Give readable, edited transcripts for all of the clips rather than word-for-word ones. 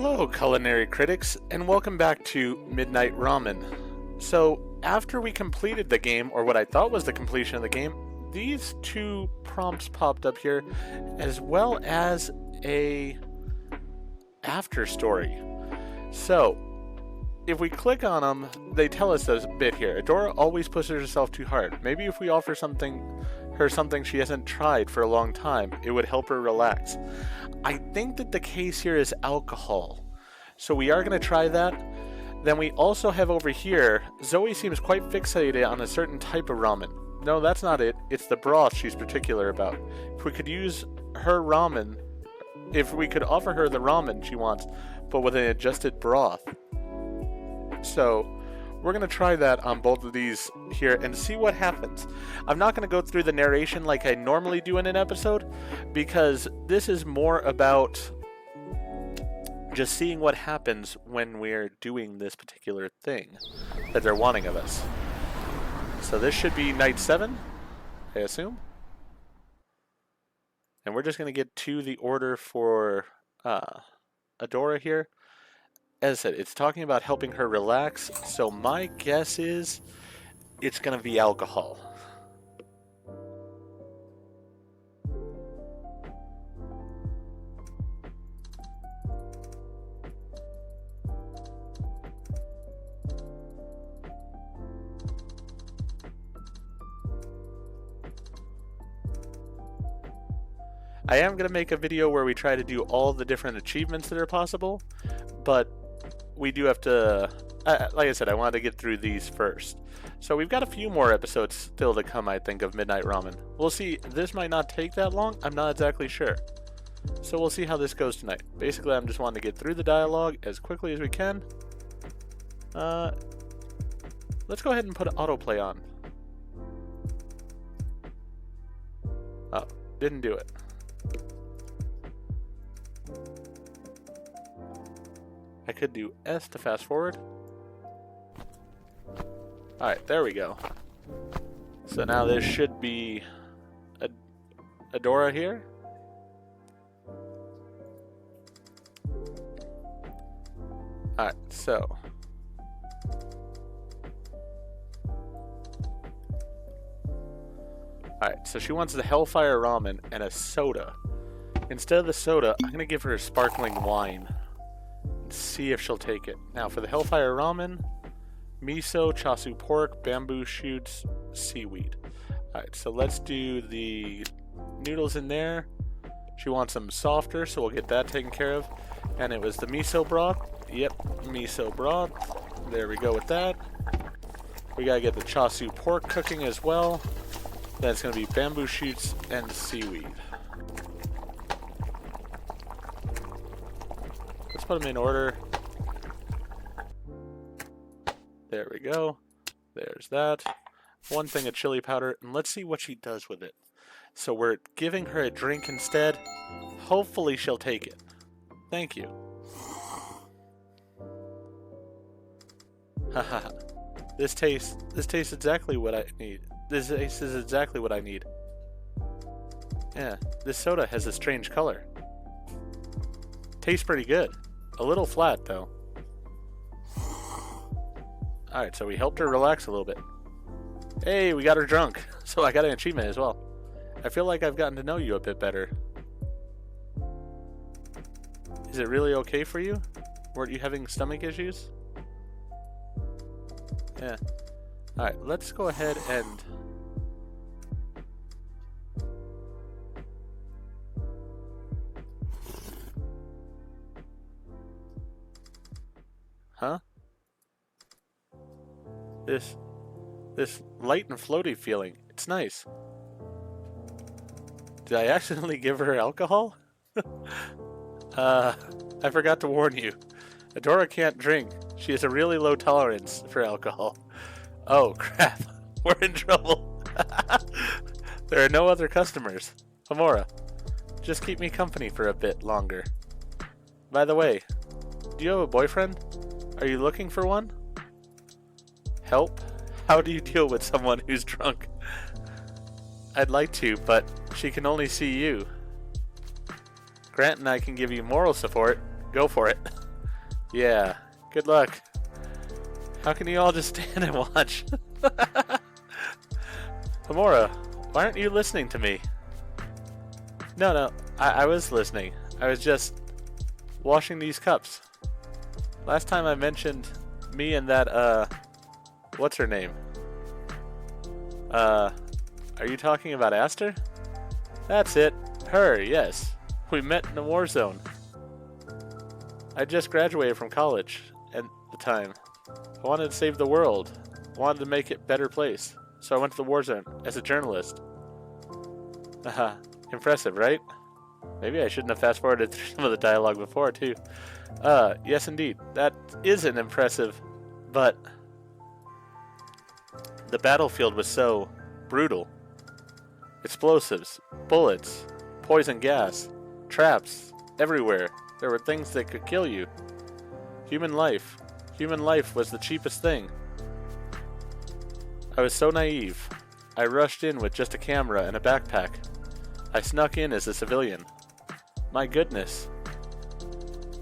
Hello, culinary critics, and welcome back to Midnight Ramen. So, after we completed the game, or what I thought was the completion of the game, these two prompts popped up here, as well as a after story. So, if we click on them, they tell us a bit here. Adora always pushes herself too hard. Maybe if we offer her something she hasn't tried for a long time, it would help her relax. I think that the case here is alcohol. So we are going to try that. Then we also have over here, Zoe seems quite fixated on a certain type of ramen. No, that's not it. It's the broth she's particular about. If we could use her ramen, if we could offer her the ramen she wants, but with an adjusted broth. So we're going to try that on both of these here and see what happens. I'm not going to go through the narration like I normally do in an episode, because this is more about just seeing what happens when we're doing this particular thing that they're wanting of us. So this should be night 7, I assume. And we're just going to get to the order for Adora here. As I said, it's talking about helping her relax, so my guess is it's going to be alcohol. I am going to make a video where we try to do all the different achievements that are possible, but we do have to, like I said, I wanted to get through these first. So we've got a few more episodes still to come, I think, of Midnight Ramen. We'll see. This might not take that long. I'm not exactly sure. So we'll see how this goes tonight. Basically, I'm just wanting to get through the dialogue as quickly as we can. Let's go ahead and put autoplay on. Oh, didn't do it. I could do S to fast forward. Alright, there we go. So now this should be Adora here. Alright, so. Alright, so she wants the Hellfire Ramen and a soda. Instead of the soda, I'm going to give her a sparkling wine. See if she'll take it. Now for the Hellfire Ramen, miso, chasu pork, bamboo shoots, seaweed. Alright, so let's do the noodles in there. She wants them softer, so we'll get that taken care of. And it was the miso broth. Yep, miso broth. There we go with that. We gotta get the chasu pork cooking as well. That's gonna be bamboo shoots and seaweed. Let's put them in order. There we go. There's that. One thing of chili powder, and let's see what she does with it. So we're giving her a drink instead. Hopefully she'll take it. Thank you. Haha. This tastes exactly what I need. This is exactly what I need. Yeah, this soda has a strange color. Tastes pretty good. A little flat, though. Alright, so we helped her relax a little bit. Hey, we got her drunk. So I got an achievement as well. I feel like I've gotten to know you a bit better. Is it really okay for you? Weren't you having stomach issues? Yeah. Alright, let's go ahead and... Huh? This light and floaty feeling. It's nice. Did I accidentally give her alcohol? I forgot to warn you. Adora can't drink. She has a really low tolerance for alcohol. Oh, crap. We're in trouble. There are no other customers. Homura, just keep me company for a bit longer. By the way, do you have a boyfriend? Are you looking for one? Help? How do you deal with someone who's drunk? I'd like to, but she can only see you. Grant and I can give you moral support. Go for it. Yeah, good luck. How can you all just stand and watch? Homura, why aren't you listening to me? No, I was listening. I was just washing these cups. Last time I mentioned me and that, what's her name? Are you talking about Aster? That's it. Her, yes. We met in a war zone. I just graduated from college at the time. I wanted to save the world. I wanted to make it a better place. So I went to the war zone as a journalist. Haha, impressive, right? Maybe I shouldn't have fast-forwarded through some of the dialogue before, too. Yes indeed. That isn't impressive, but the battlefield was so brutal. Explosives, bullets, poison gas, traps, everywhere. There were things that could kill you. Human life. Human life was the cheapest thing. I was so naive. I rushed in with just a camera and a backpack. I snuck in as a civilian. My goodness.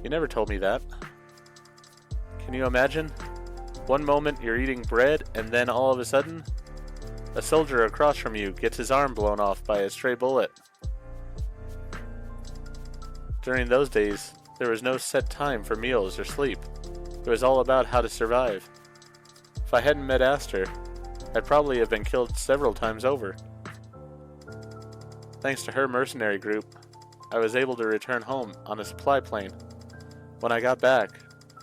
You never told me that. Can you imagine? One moment you're eating bread and then all of a sudden, a soldier across from you gets his arm blown off by a stray bullet. During those days, there was no set time for meals or sleep. It was all about how to survive. If I hadn't met Aster, I'd probably have been killed several times over. Thanks to her mercenary group, I was able to return home on a supply plane. When I got back,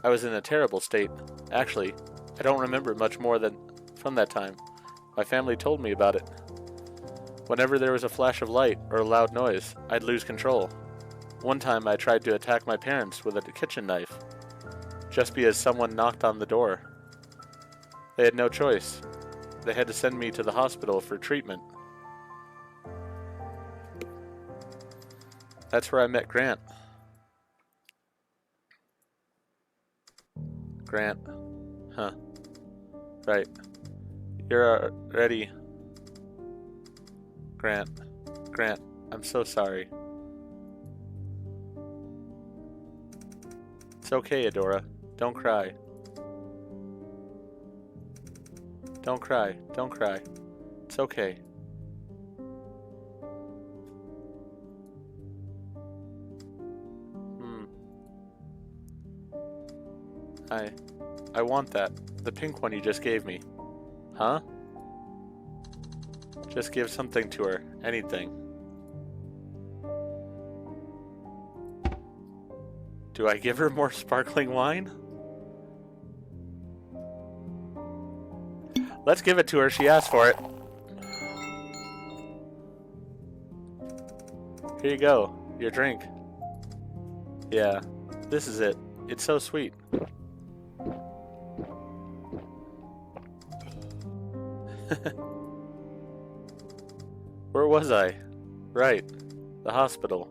I was in a terrible state. Actually, I don't remember much more than from that time. My family told me about it. Whenever there was a flash of light or a loud noise, I'd lose control. One time I tried to attack my parents with a kitchen knife, just because someone knocked on the door. They had no choice. They had to send me to the hospital for treatment. That's where I met Grant. Grant. Huh. Right. You're already... Grant. Grant, I'm so sorry. It's okay, Adora. Don't cry. Don't cry. Don't cry. It's okay. I want that. The pink one you just gave me. Huh? Just give something to her. Anything. Do I give her more sparkling wine? Let's give it to her. She asked for it. Here you go. Your drink. Yeah, this is it. It's so sweet. Where was I? Right. The hospital.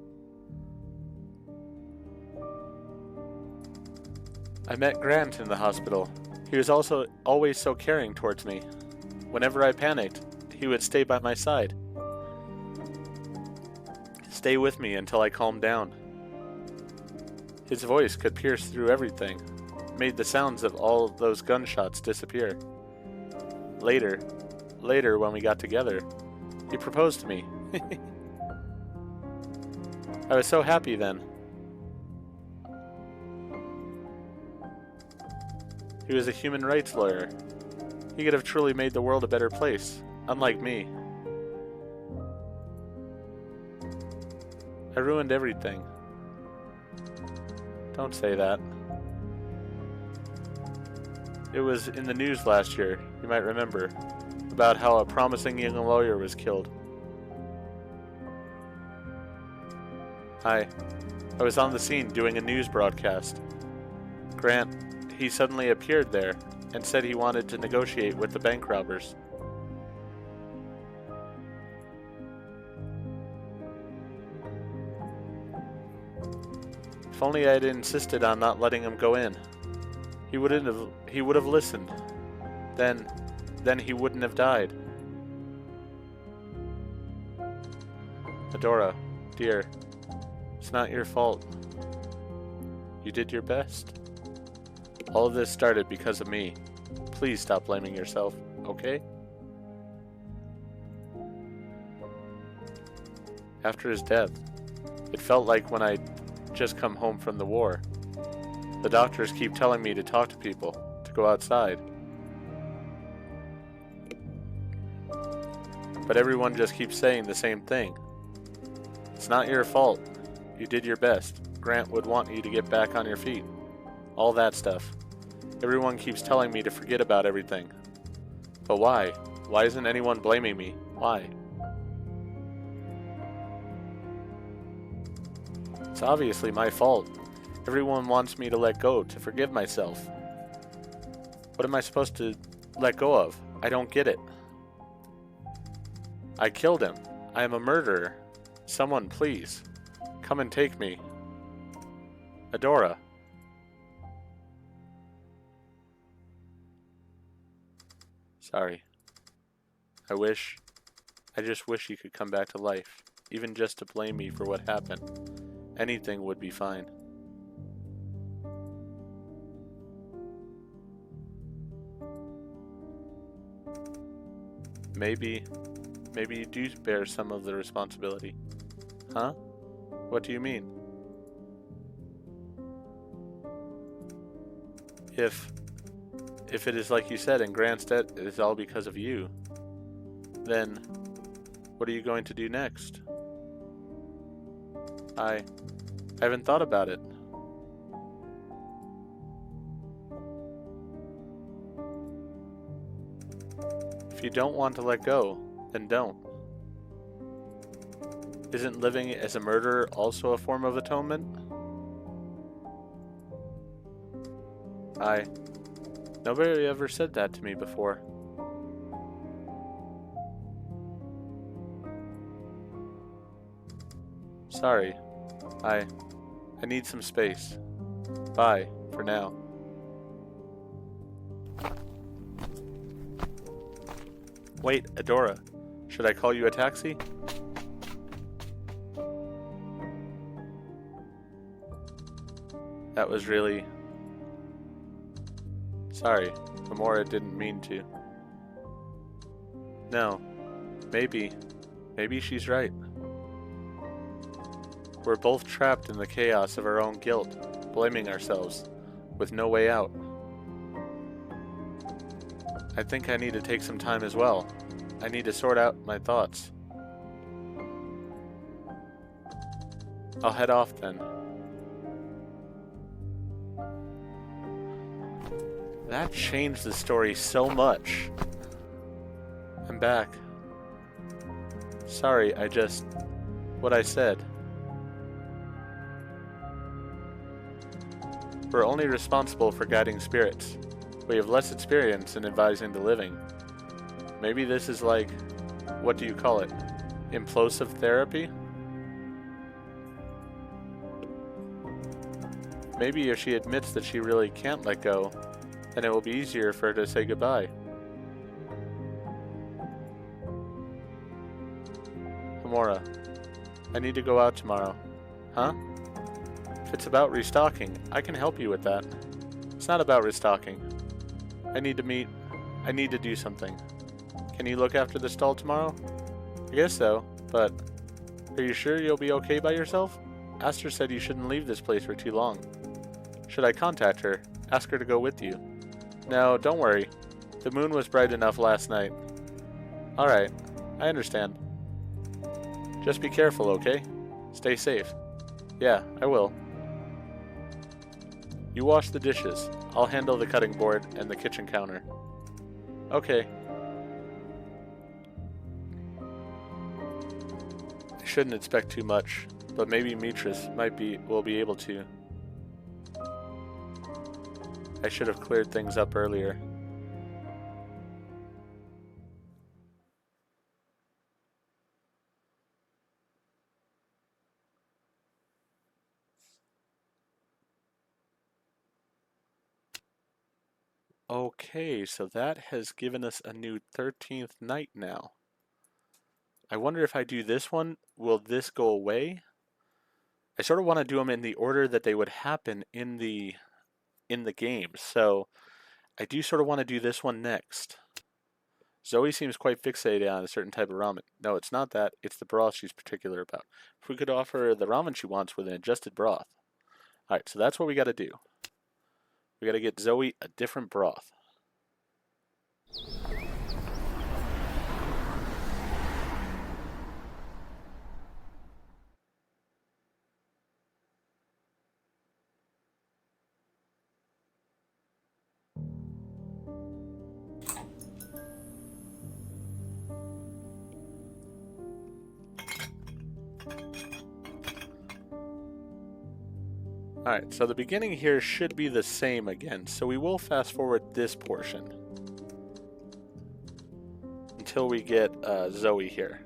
I met Grant in the hospital. He was also always so caring towards me. Whenever I panicked, he would stay by my side. Stay with me until I calmed down. His voice could pierce through everything, made the sounds of all those gunshots disappear. Later when we got together, he proposed to me. I was so happy then. He was a human rights lawyer. He could have truly made the world a better place, unlike me. I ruined everything. Don't say that. It was in the news last year, you might remember, about how a promising young lawyer was killed. I was on the scene doing a news broadcast. Grant, he suddenly appeared there and said he wanted to negotiate with the bank robbers. If only I had insisted on not letting him go in. He would have listened. Then he wouldn't have died. Adora, dear, it's not your fault. You did your best. All of this started because of me. Please stop blaming yourself, okay? After his death, it felt like when I'd just come home from the war. The doctors keep telling me to talk to people, to go outside. But everyone just keeps saying the same thing. It's not your fault. You did your best. Grant would want you to get back on your feet. All that stuff. Everyone keeps telling me to forget about everything. But why? Why isn't anyone blaming me? Why? It's obviously my fault. Everyone wants me to let go, to forgive myself. What am I supposed to let go of? I don't get it. I killed him. I am a murderer. Someone, please, come and take me. Adora. Sorry. I just wish you could come back to life, even just to blame me for what happened. Anything would be fine. Maybe you do bear some of the responsibility. Huh? What do you mean? If it is like you said, and Grant's death is all because of you, then what are you going to do next? I haven't thought about it. If you don't want to let go, then don't. Isn't living as a murderer also a form of atonement? Nobody ever said that to me before. Sorry. I need some space. Bye, for now. Wait, Adora. Should I call you a taxi? That was really... Sorry, Homura didn't mean to. No, maybe she's right. We're both trapped in the chaos of our own guilt, blaming ourselves, with no way out. I think I need to take some time as well. I need to sort out my thoughts. I'll head off then. That changed the story so much. I'm back. Sorry, what I said. We're only responsible for guiding spirits. We have less experience in advising the living. Maybe this is like, what do you call it? Implosive therapy? Maybe if she admits that she really can't let go, then it will be easier for her to say goodbye. Homura, I need to go out tomorrow. Huh? If it's about restocking, I can help you with that. It's not about restocking. I need to do something. Can you look after the stall tomorrow? I guess so, but are you sure you'll be okay by yourself? Aster said you shouldn't leave this place for too long. Should I contact her? Ask her to go with you? No, don't worry. The moon was bright enough last night. Alright, I understand. Just be careful, okay? Stay safe. Yeah, I will. You wash the dishes. I'll handle the cutting board and the kitchen counter. Okay. I shouldn't expect too much, but maybe Mitras will be able to. I should have cleared things up earlier. Okay, so that has given us a new 13th night now. I wonder if I do this one, will this go away? I sort of want to do them in the order that they would happen in the in the game. So I do sort of want to do this one next. Zoe seems quite fixated on a certain type of ramen. No, it's not that. It's the broth she's particular about. If we could offer her the ramen she wants with an adjusted broth. Alright, so that's what we got to do. We got to get Zoe a different broth. Alright, so the beginning here should be the same again, so we will fast forward this portion until we get Zoe here.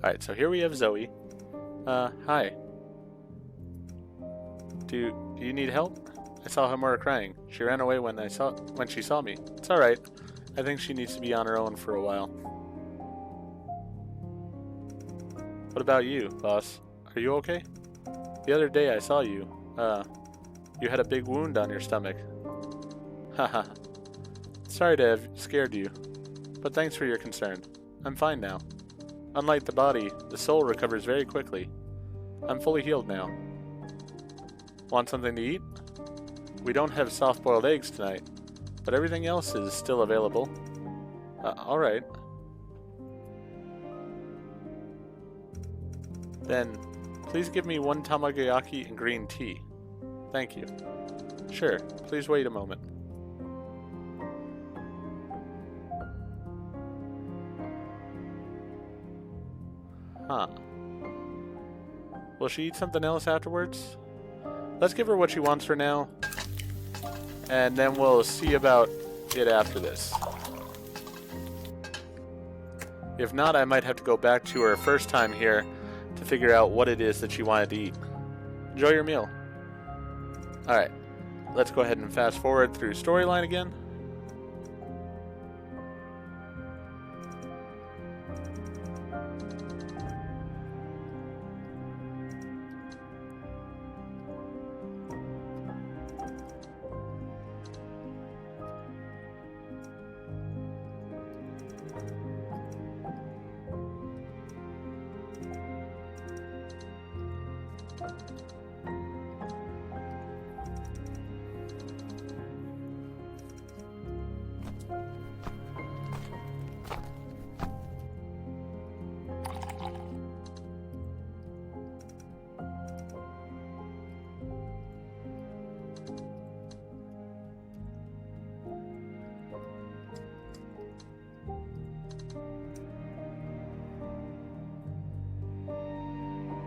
Alright, so here we have Zoe. Hi. Do you need help? I saw Homura crying. She ran away when she saw me. It's alright. I think she needs to be on her own for a while. What about you, boss? Are you okay? The other day I saw you. You had a big wound on your stomach. Haha. Sorry to have scared you, but thanks for your concern. I'm fine now. Unlike the body, the soul recovers very quickly. I'm fully healed now. Want something to eat? We don't have soft-boiled eggs tonight, but everything else is still available. Alright. Then, please give me 1 tamagoyaki and green tea. Thank you. Sure, please wait a moment. Huh. Will she eat something else afterwards? Let's give her what she wants for now, and then we'll see about it after this. If not, I might have to go back to her first time here to figure out what it is that she wanted to eat. Enjoy your meal. Alright, let's go ahead and fast forward through storyline again.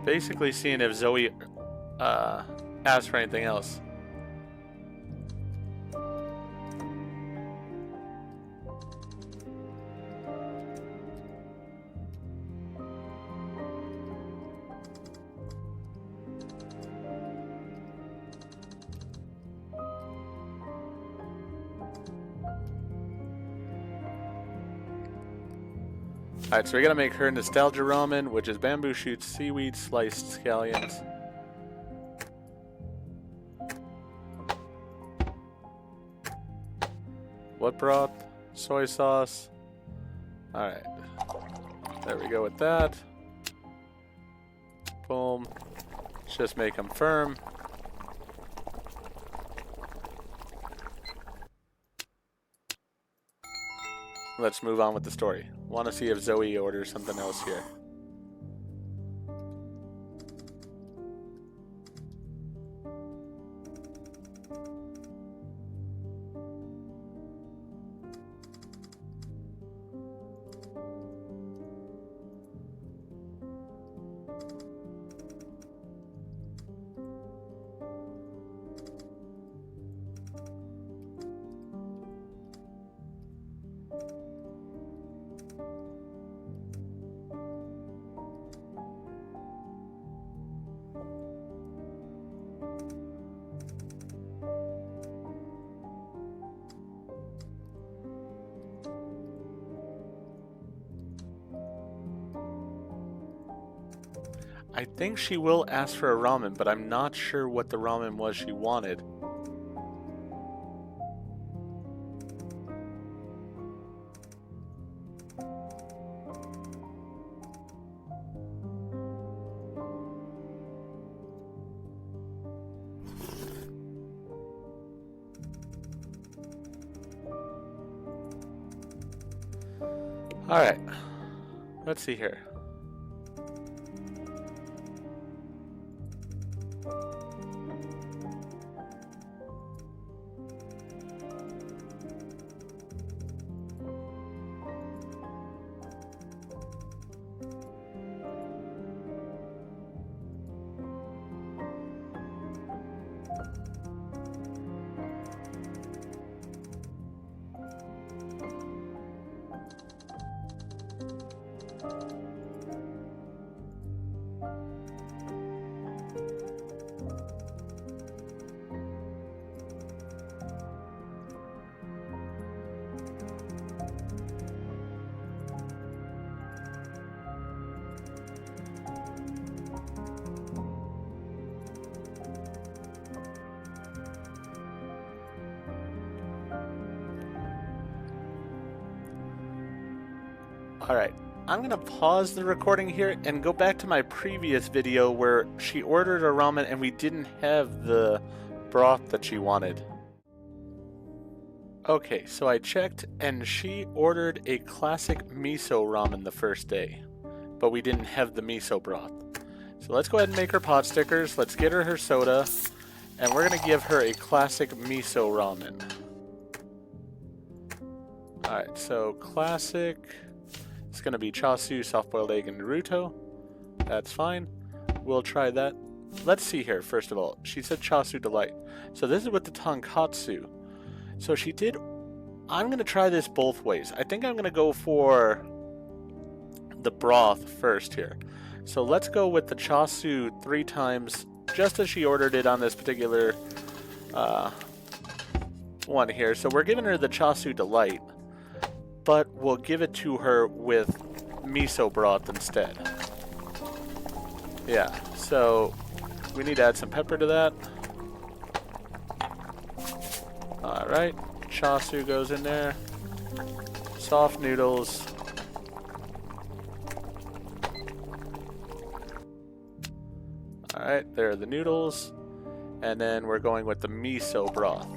Basically seeing if Zoe asks for anything else. Alright, so we gotta make her nostalgia ramen, which is bamboo shoots, seaweed, sliced scallions. What broth? Soy sauce. Alright. There we go with that. Boom. Let's just make them firm. Let's move on with the story. Want to see if Zoe orders something else here. I think she will ask for a ramen, but I'm not sure what the ramen was she wanted. Alright, let's see here. Alright, I'm gonna pause the recording here and go back to my previous video where she ordered a ramen and we didn't have the broth that she wanted. Okay, so I checked and she ordered a classic miso ramen the first day, but we didn't have the miso broth. So let's go ahead and make her pot stickers, let's get her soda, and we're gonna give her a classic miso ramen. Alright, so classic... It's going to be chasu, soft-boiled egg, and Naruto. That's fine. We'll try that. Let's see here, first of all. She said chasu delight. So this is with the tonkatsu. So she did... I'm going to try this both ways. I think I'm going to go for the broth first here. So let's go with the chasu 3 times, just as she ordered it on this particular one here. So we're giving her the chasu delight, but we'll give it to her with miso broth instead. Yeah, so we need to add some pepper to that. Alright, chasu goes in there. Soft noodles. Alright, there are the noodles. And then we're going with the miso broth.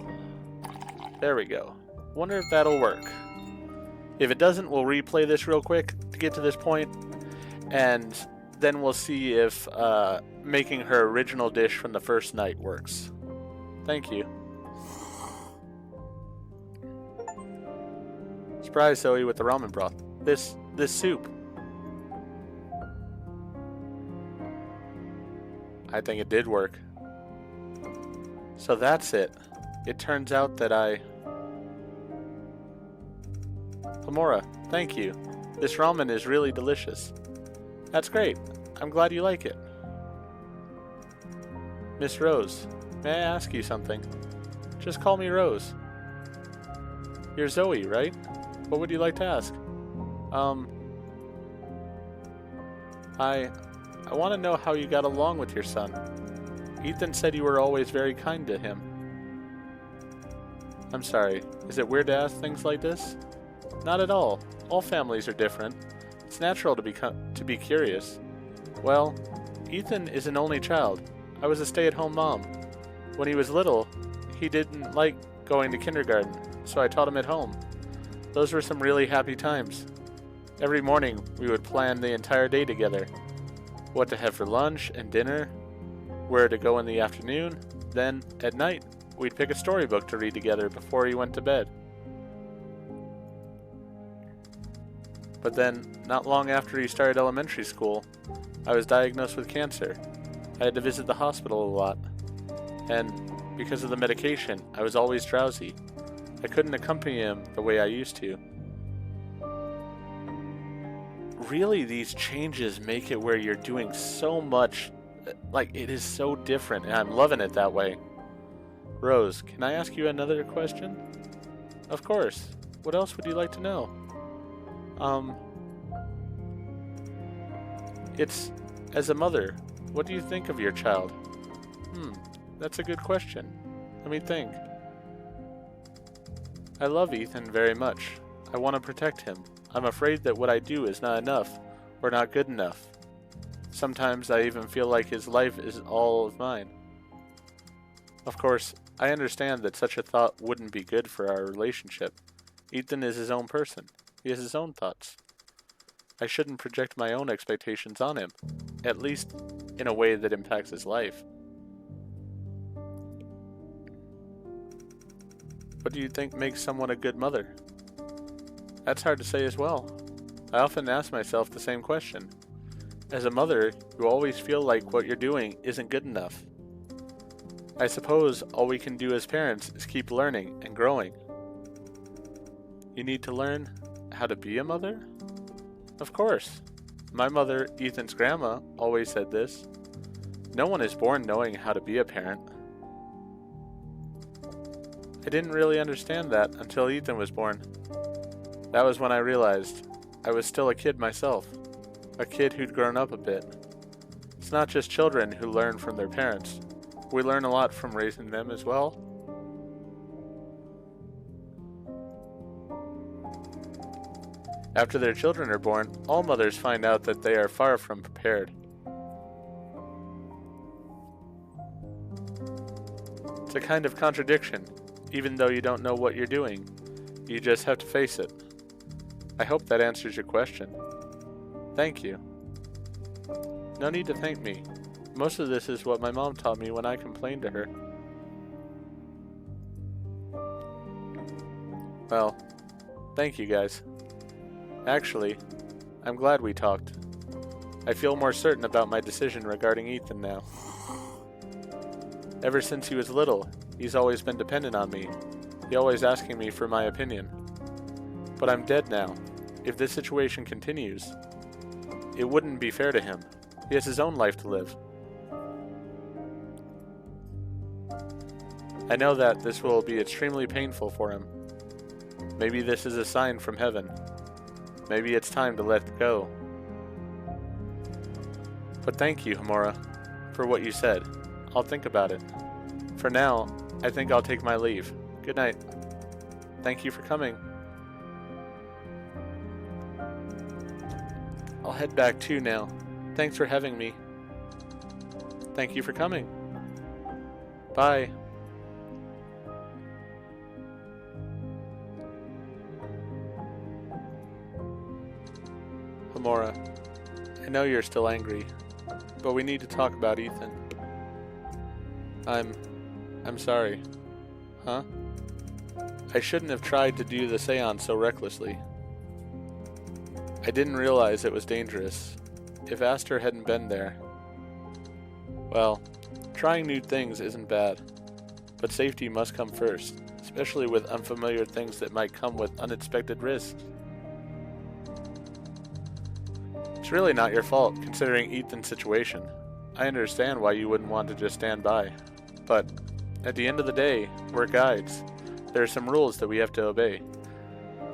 There we go. Wonder if that'll work. If it doesn't, we'll replay this real quick to get to this point, and then we'll see if making her original dish from the first night works. Thank you. Surprise, Zoe, with the ramen broth. This soup. I think it did work. So that's it. It turns out that Homura, thank you. This ramen is really delicious. That's great. I'm glad you like it. Miss Rose, may I ask you something? Just call me Rose. You're Zoe, right? What would you like to ask? I want to know how you got along with your son. Ethan said you were always very kind to him. I'm sorry, is it weird to ask things like this? Not at all. All families are different. It's natural to be curious. Well, Ethan is an only child. I was a stay-at-home mom. When he was little, he didn't like going to kindergarten, so I taught him at home. Those were some really happy times. Every morning, we would plan the entire day together. What to have for lunch and dinner, where to go in the afternoon, then, at night, we'd pick a storybook to read together before he went to bed. But then, not long after he started elementary school, I was diagnosed with cancer. I had to visit the hospital a lot. And because of the medication, I was always drowsy. I couldn't accompany him the way I used to. Really, these changes make it where you're doing so much, like, it is so different, and I'm loving it that way. Rose, can I ask you another question? Of course. What else would you like to As a mother, what do you think of your child? That's a good question. Let me think. I love Ethan very much. I want to protect him. I'm afraid that what I do is not enough, or not good enough. Sometimes I even feel like his life is all of mine. Of course, I understand that such a thought wouldn't be good for our relationship. Ethan is his own person. He has his own thoughts. I shouldn't project my own expectations on him, at least in a way that impacts his life. What do you think makes someone a good mother? That's hard to say as well. I often ask myself the same question. As a mother, you always feel like what you're doing isn't good enough. I suppose all we can do as parents is keep learning and growing. You need to learn how to be a mother? Of course. My mother, Ethan's grandma, always said this. No one is born knowing how to be a parent. I didn't really understand that until Ethan was born. That was when I realized I was still a kid myself, a kid who'd grown up a bit. It's not just children who learn from their parents. We learn a lot from raising them as well. After their children are born, all mothers find out that they are far from prepared. It's a kind of contradiction. Even though you don't know what you're doing, you just have to face it. I hope that answers your question. Thank you. No need to thank me. Most of this is what my mom taught me when I complained to her. Well, thank you guys. Actually, I'm glad we talked. I feel more certain about my decision regarding Ethan now. Ever since he was little, he's always been dependent on me. He's always asking me for my opinion. But I'm dead now. If this situation continues, it wouldn't be fair to him. He has his own life to live. I know that this will be extremely painful for him. Maybe this is a sign from heaven. Maybe it's time to let go. But thank you, Homura, for what you said. I'll think about it. For now, I think I'll take my leave. Good night. Thank you for coming. I'll head back too now. Thanks for having me. Thank you for coming. Bye. Homura, I know you're still angry, but we need to talk about Ethan. I'm sorry. Huh? I shouldn't have tried to do the seance so recklessly. I didn't realize it was dangerous. If Aster hadn't been there... Well, trying new things isn't bad, but safety must come first, especially with unfamiliar things that might come with unexpected risks. It's really not your fault, considering Ethan's situation. I understand why you wouldn't want to just stand by, but at the end of the day, we're guides. There are some rules that we have to obey.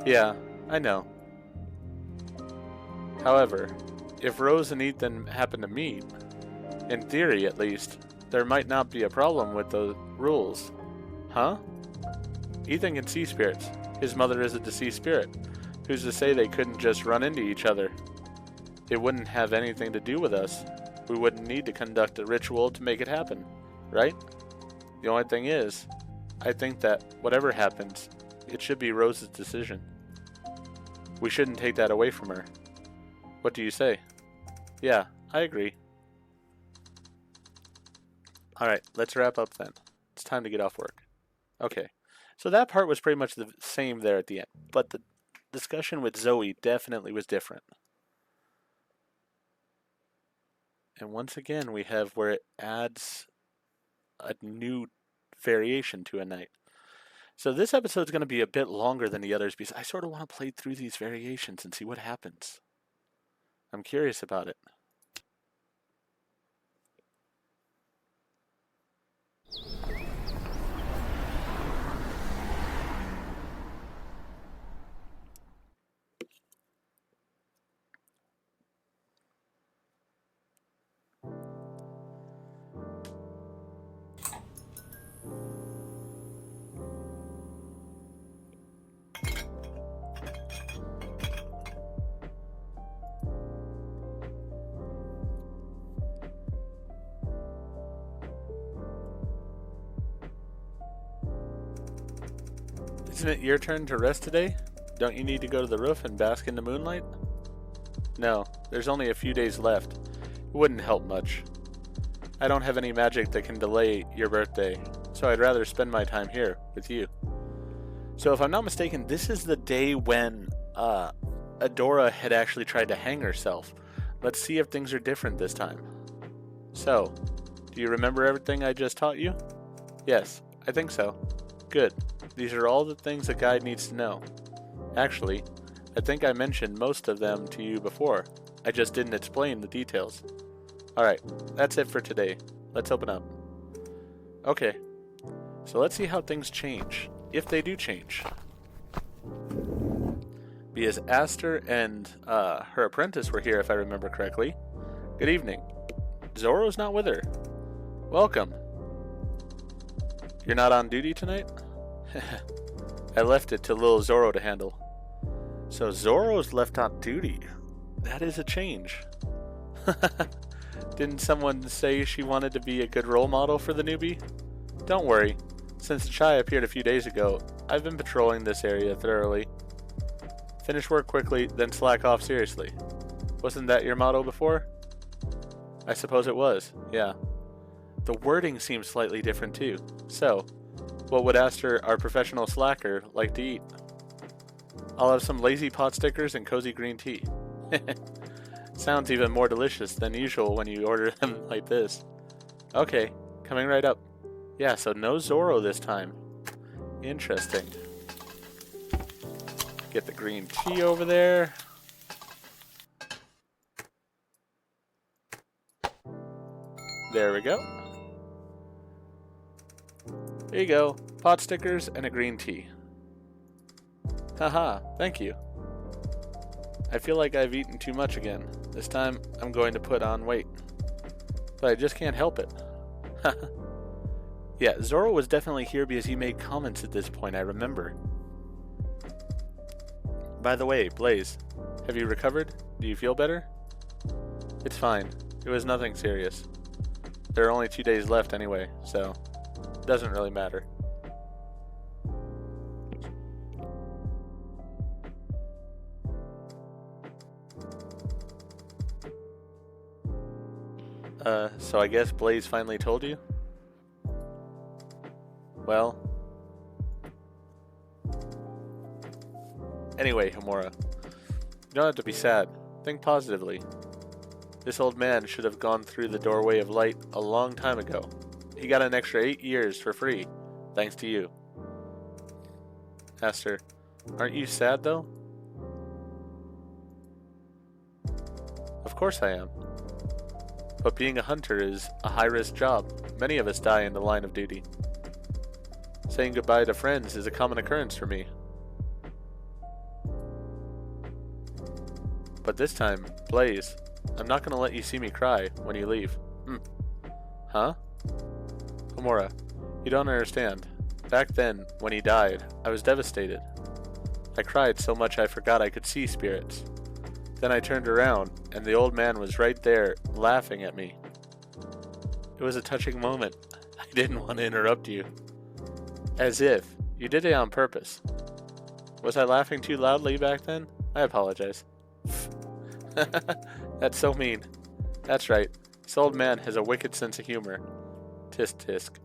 Yeah, I know. However, if Rose and Ethan happen to meet, in theory at least, there might not be a problem with the rules. Huh? Ethan can see spirits. His mother is a deceased spirit. Who's to say they couldn't just run into each other? It wouldn't have anything to do with us. We wouldn't need to conduct a ritual to make it happen, right? The only thing is, I think that whatever happens, it should be Rose's decision. We shouldn't take that away from her. What do you say? Yeah, I agree. Alright, let's wrap up then. It's time to get off work. Okay, so that part was pretty much the same there at the end, but the discussion with Zoe definitely was different. And once again, we have where it adds a new variation to a night. So this episode's going to be a bit longer than the others because I sort of want to play through these variations and see what happens. I'm curious about it. Isn't it your turn to rest today? Don't you need to go to the roof and bask in the moonlight? No, there's only a few days left. It wouldn't help much. I don't have any magic that can delay your birthday, so I'd rather spend my time here with you. So if I'm not mistaken, this is the day when Adora had actually tried to hang herself. Let's see if things are different this time. So, do you remember everything I just taught you? Yes, I think so. Good. These are all the things a guide needs to know. Actually, I think I mentioned most of them to you before. I just didn't explain the details. Alright, that's it for today. Let's open up. Okay, so let's see how things change, if they do change. Because Aster and her apprentice were here, if I remember correctly. Good evening. Zoro's not with her. Welcome. You're not on duty tonight? I left it to little Zoro to handle. So Zoro's left on duty. That is a change. Didn't someone say she wanted to be a good role model for the newbie? Don't worry. Since the Chai appeared a few days ago, I've been patrolling this area thoroughly. Finish work quickly, then slack off seriously. Wasn't that your motto before? I suppose it was, yeah. The wording seems slightly different too. So, what would Aster, our professional slacker, like to eat? I'll have some lazy pot stickers and cozy green tea. Sounds even more delicious than usual when you order them like this. Okay, coming right up. Yeah, so no Zoro this time. Interesting. Get the green tea over there. There we go. There you go. Pot stickers and a green tea. Haha, thank you. I feel like I've eaten too much again. This time, I'm going to put on weight. But I just can't help it. Yeah, Zoro was definitely here because he made comments at this point, I remember. By the way, Blaze, have you recovered? Do you feel better? It's fine. It was nothing serious. There are only 2 days left anyway, so it doesn't really matter. So I guess Blaze finally told you? Well. Anyway, Homura. You don't have to be sad. Think positively. This old man should have gone through the doorway of light a long time ago. He got an extra 8 years for free, thanks to you. Aster, aren't you sad though? Of course I am. But being a hunter is a high-risk job. Many of us die in the line of duty. Saying goodbye to friends is a common occurrence for me. But this time, Blaze, I'm not going to let you see me cry when you leave. Huh? Homura, you don't understand. Back then, when he died, I was devastated. I cried so much I forgot I could see spirits. Then I turned around, and the old man was right there, laughing at me. It was a touching moment. I didn't want to interrupt you. As if. You did it on purpose. Was I laughing too loudly back then? I apologize. That's so mean. That's right. This old man has a wicked sense of humor. Tisk tisk.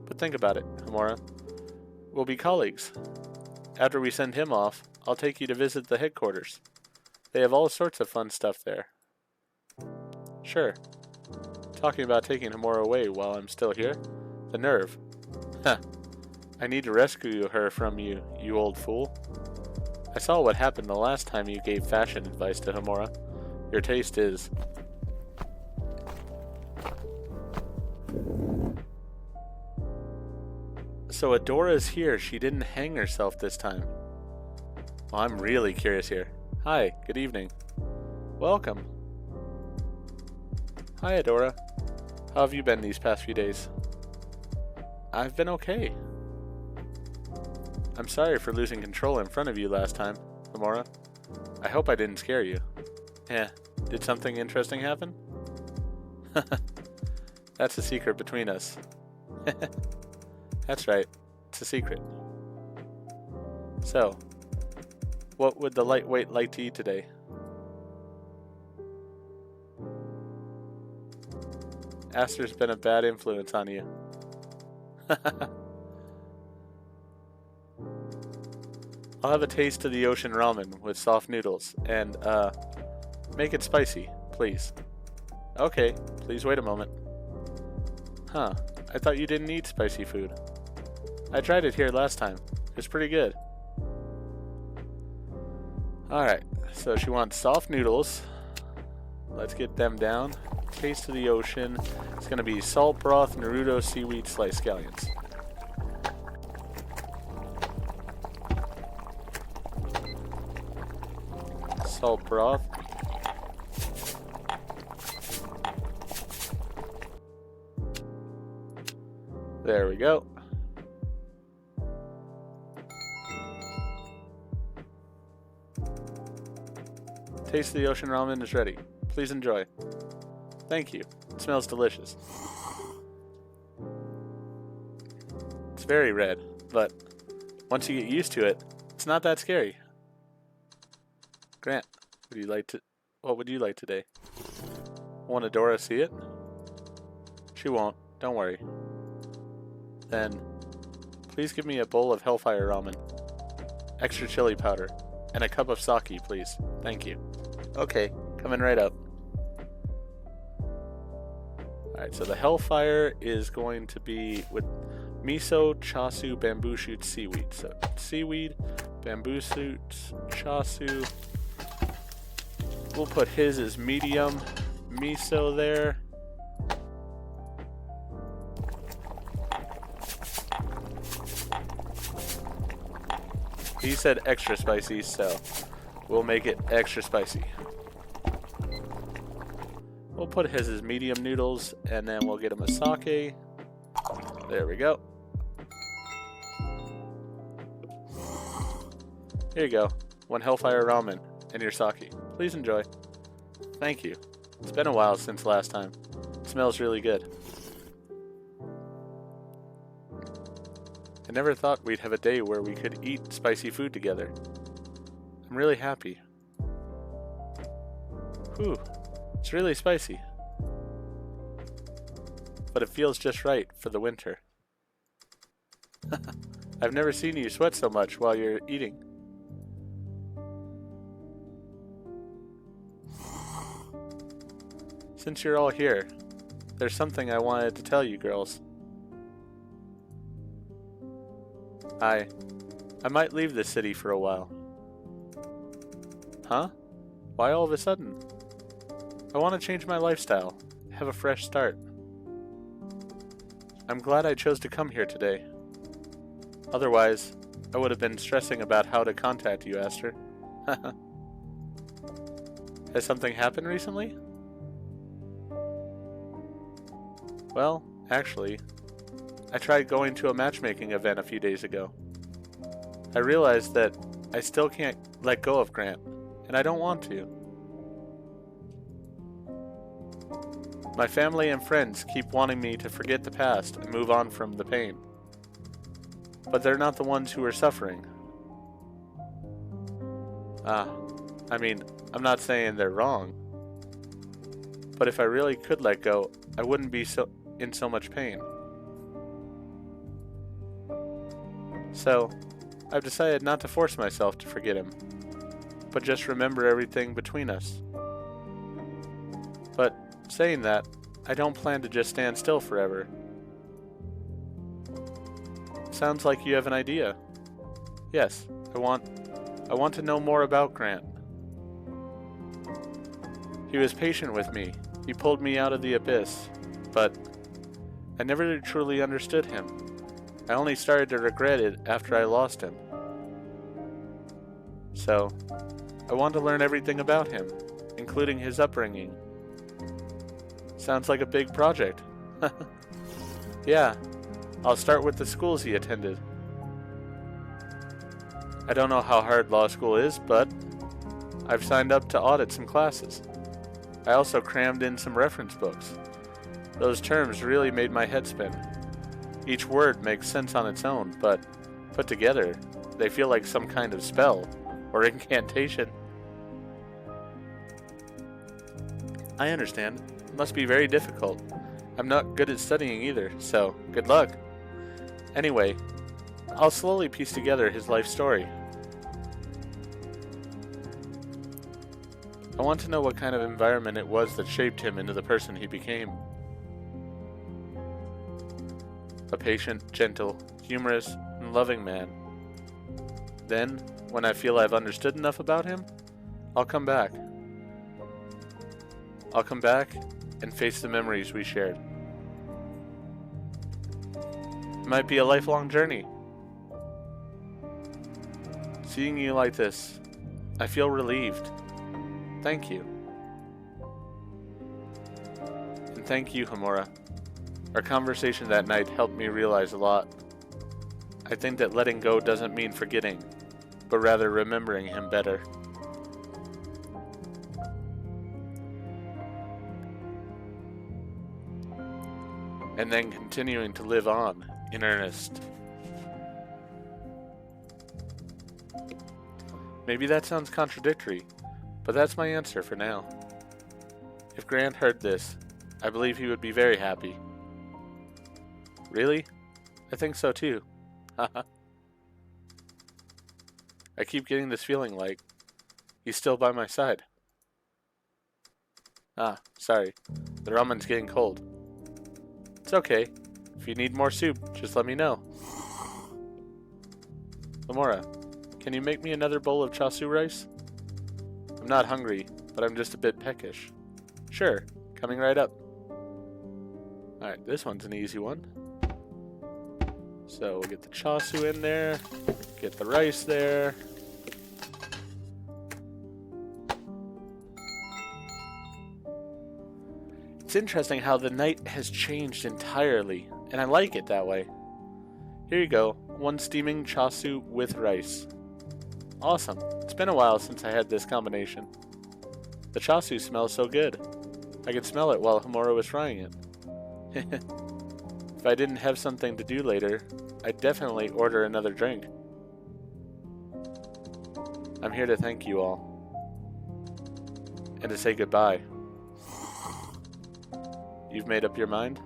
But think about it, Homura. We'll be colleagues. After we send him off, I'll take you to visit the headquarters. They have all sorts of fun stuff there. Sure. Talking about taking Homura away while I'm still here? The nerve. Huh. I need to rescue her from you, you old fool. I saw what happened the last time you gave fashion advice to Homura. Your taste is... So Adora's here. She didn't hang herself this time. Well, I'm really curious here. Hi, good evening. Welcome. Hi, Adora. How have you been these past few days? I've been okay. I'm sorry for losing control in front of you last time, Homura. I hope I didn't scare you. Did something interesting happen? That's a secret between us. That's right. It's a secret. So, what would the lightweight like to eat today? Aster's been a bad influence on you. I'll have a taste of the ocean ramen with soft noodles, and, make it spicy, please. Okay, please wait a moment. Huh, I thought you didn't eat spicy food. I tried it here last time. It's pretty good. Alright, so she wants soft noodles. Let's get them down. Taste of the ocean. It's gonna be salt broth, Naruto, seaweed, sliced scallions. Salt broth. There we go. Taste of the ocean ramen is ready. Please enjoy. Thank you. It smells delicious. It's very red, but once you get used to it, it's not that scary. Grant, what would you like today? Want Adora see it? She won't, don't worry. Then, please give me a bowl of Hellfire Ramen, extra chili powder, and a cup of sake, please. Thank you. Okay, coming right up. Alright, so the Hellfire is going to be with miso, chasu, bamboo shoots, seaweed. So, seaweed, bamboo shoots, chasu. We'll put his as medium. Miso there. He said extra spicy, so we'll make it extra spicy. We'll put his as medium noodles, and then we'll get him a sake. There we go. Here you go. One Hellfire Ramen and your sake. Please enjoy. Thank you. It's been a while since last time. It smells really good. I never thought we'd have a day where we could eat spicy food together. I'm really happy. Whew, it's really spicy. But it feels just right for the winter. I've never seen you sweat so much while you're eating. Since you're all here, there's something I wanted to tell you girls. I might leave this city for a while. Huh? Why all of a sudden? I want to change my lifestyle, have a fresh start. I'm glad I chose to come here today. Otherwise, I would have been stressing about how to contact you, Aster. Has something happened recently? Well, actually, I tried going to a matchmaking event a few days ago. I realized that I still can't let go of Grant, and I don't want to. My family and friends keep wanting me to forget the past and move on from the pain. But they're not the ones who are suffering. I mean, I'm not saying they're wrong. But if I really could let go, I wouldn't be in so much pain. So, I've decided not to force myself to forget him, but just remember everything between us. But saying that, I don't plan to just stand still forever. Sounds like you have an idea. Yes, I want to know more about Grant. He was patient with me. He pulled me out of the abyss, but I never truly understood him. I only started to regret it after I lost him. So, I want to learn everything about him, including his upbringing. Sounds like a big project. Yeah, I'll start with the schools he attended. I don't know how hard law school is, but I've signed up to audit some classes. I also crammed in some reference books. Those terms really made my head spin. Each word makes sense on its own, but put together, they feel like some kind of spell or incantation. I understand. It must be very difficult. I'm not good at studying either, so good luck. Anyway, I'll slowly piece together his life story. I want to know what kind of environment it was that shaped him into the person he became. A patient, gentle, humorous, and loving man. Then, when I feel I've understood enough about him, I'll come back. I'll come back and face the memories we shared. It might be a lifelong journey. Seeing you like this, I feel relieved. Thank you. And thank you, Homura. Our conversation that night helped me realize a lot. I think that letting go doesn't mean forgetting, but rather remembering him better. And then continuing to live on in earnest. Maybe that sounds contradictory, but that's my answer for now. If Grant heard this, I believe he would be very happy. Really? I think so too. Haha. I keep getting this feeling like he's still by my side. Ah, sorry. The ramen's getting cold. It's okay. If you need more soup, just let me know. Homura, can you make me another bowl of chasu rice? I'm not hungry, but I'm just a bit peckish. Sure, coming right up. Alright, this one's an easy one. So we'll get the chasu in there, get the rice there. It's interesting how the night has changed entirely, and I like it that way. Here you go, one steaming chasu with rice. Awesome. It's been a while since I had this combination. The chasu smells so good. I could smell it while Homura was frying it. If I didn't have something to do later, I'd definitely order another drink. I'm here to thank you all. And to say goodbye. You've made up your mind?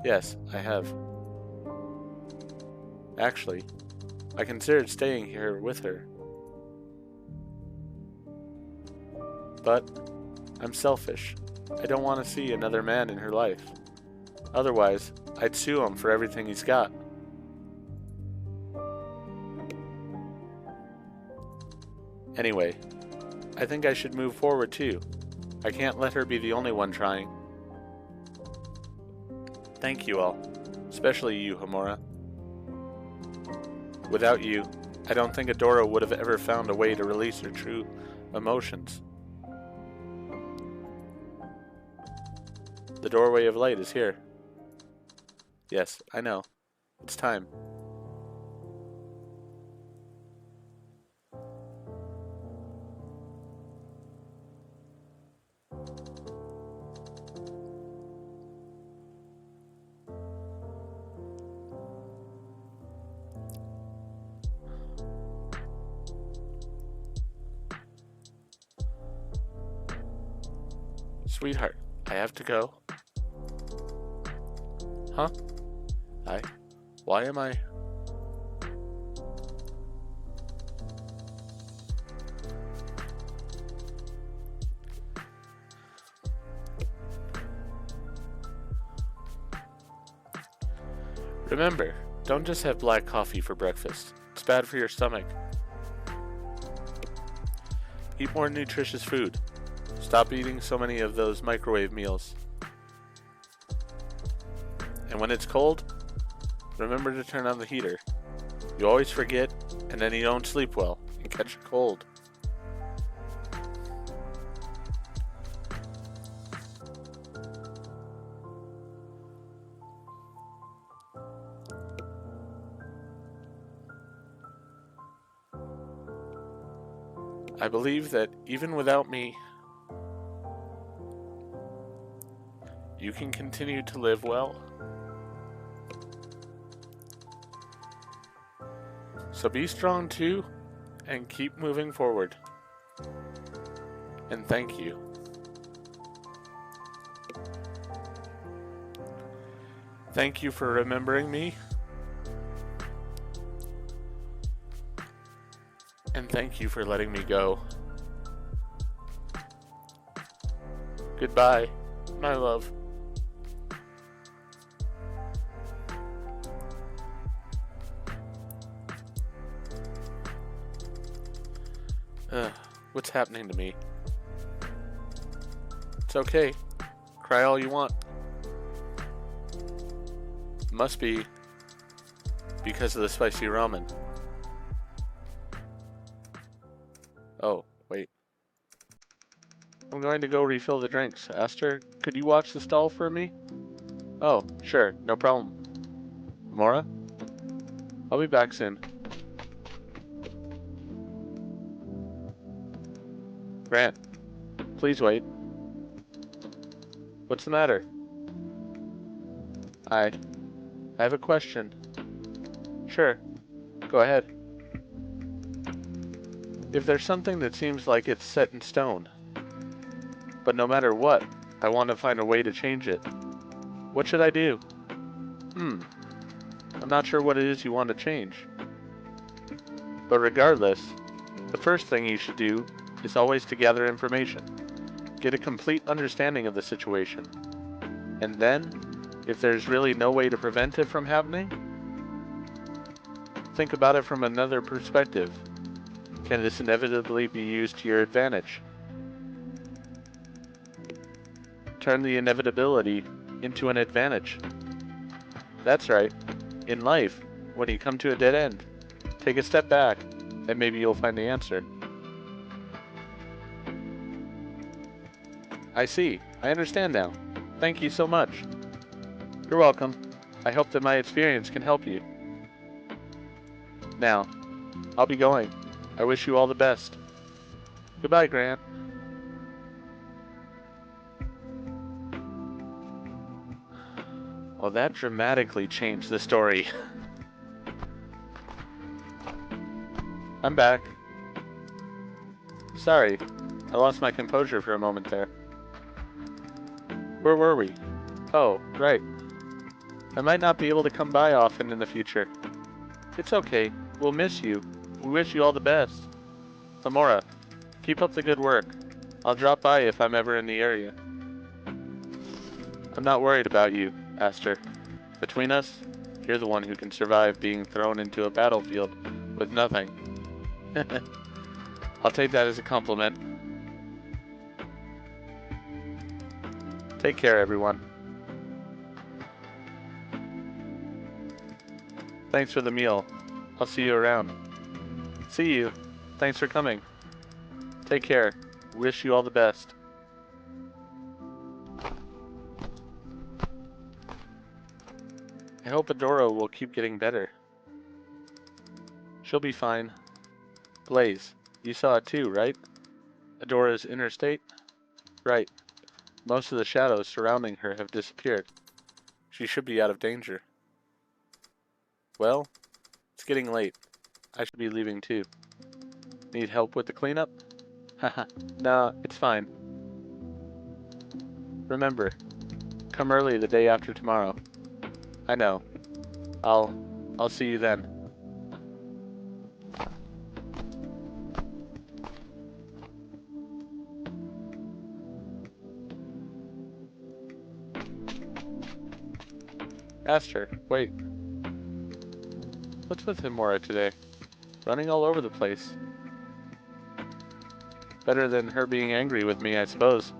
Yes, I have. Actually, I considered staying here with her. But I'm selfish. I don't want to see another man in her life. Otherwise, I'd sue him for everything he's got. Anyway, I think I should move forward too. I can't let her be the only one trying. Thank you all, especially you, Homura. Without you, I don't think Adora would have ever found a way to release her true emotions. The doorway of light is here. Yes, I know. It's time. Sweetheart, I have to go. Huh? Why am I... Remember, don't just have black coffee for breakfast. It's bad for your stomach. Eat more nutritious food. Stop eating so many of those microwave meals. And when it's cold, remember to turn on the heater. You always forget, and then you don't sleep well and catch a cold. I believe that even without me, you can continue to live well. So be strong too, and keep moving forward. And thank you. Thank you for remembering me. And thank you for letting me go. Goodbye, my love. What's happening to me? It's okay. Cry all you want. Must be because of the spicy ramen. Oh, wait. I'm going to go refill the drinks. Aster, could you watch the stall for me? Oh, sure, no problem. Homura? I'll be back soon. Grant, please wait. What's the matter? I have a question. Sure, go ahead. If there's something that seems like it's set in stone, but no matter what, I want to find a way to change it, what should I do? I'm not sure what it is you want to change. But regardless, the first thing you should do is always to gather information. Get a complete understanding of the situation. And then, if there's really no way to prevent it from happening, think about it from another perspective. Can this inevitably be used to your advantage? Turn the inevitability into an advantage. That's right. In life, when you come to a dead end, take a step back, and maybe you'll find the answer. I see. I understand now. Thank you so much. You're welcome. I hope that my experience can help you. Now, I'll be going. I wish you all the best. Goodbye, Grant. Well, that dramatically changed the story. I'm back. Sorry, I lost my composure for a moment there. Where were we? Oh, right. I might not be able to come by often in the future. It's okay. We'll miss you. We wish you all the best. Homura, keep up the good work. I'll drop by if I'm ever in the area. I'm not worried about you, Aster. Between us, you're the one who can survive being thrown into a battlefield with nothing. I'll take that as a compliment. Take care, everyone. Thanks for the meal. I'll see you around. See you. Thanks for coming. Take care. Wish you all the best. I hope Adora will keep getting better. She'll be fine. Blaze, you saw it too, right? Adora's inner state? Right. Most of the shadows surrounding her have disappeared. She should be out of danger. Well, it's getting late. I should be leaving too. Need help with the cleanup? Haha, nah, it's fine. Remember, come early the day after tomorrow. I know. I'll see you then. Aster, wait. What's with Homura today? Running all over the place. Better than her being angry with me, I suppose.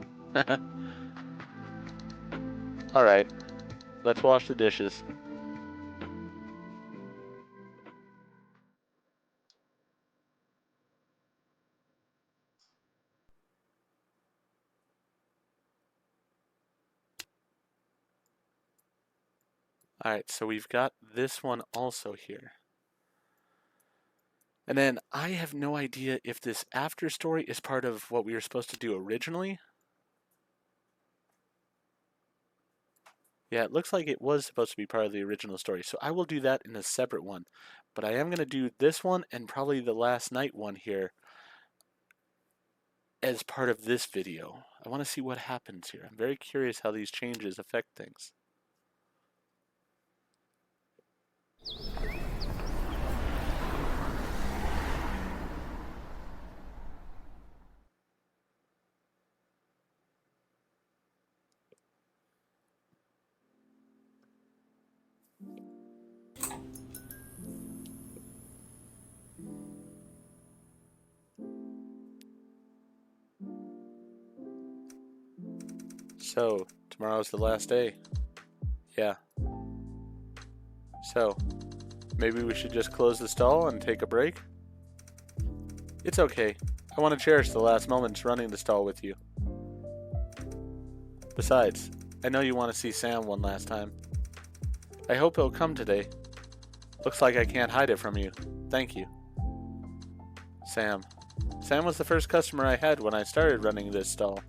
Alright, let's wash the dishes. Alright, so we've got this one also here. And then I have no idea if this after story is part of what we were supposed to do originally. Yeah, it looks like it was supposed to be part of the original story, so I will do that in a separate one. But I am going to do this one and probably the last night one here as part of this video. I want to see what happens here. I'm very curious how these changes affect things. So, tomorrow's the last day. Yeah. So, maybe we should just close the stall and take a break? It's okay. I want to cherish the last moments running the stall with you. Besides, I know you want to see Sam one last time. I hope he'll come today. Looks like I can't hide it from you. Thank you. Sam. Sam was the first customer I had when I started running this stall.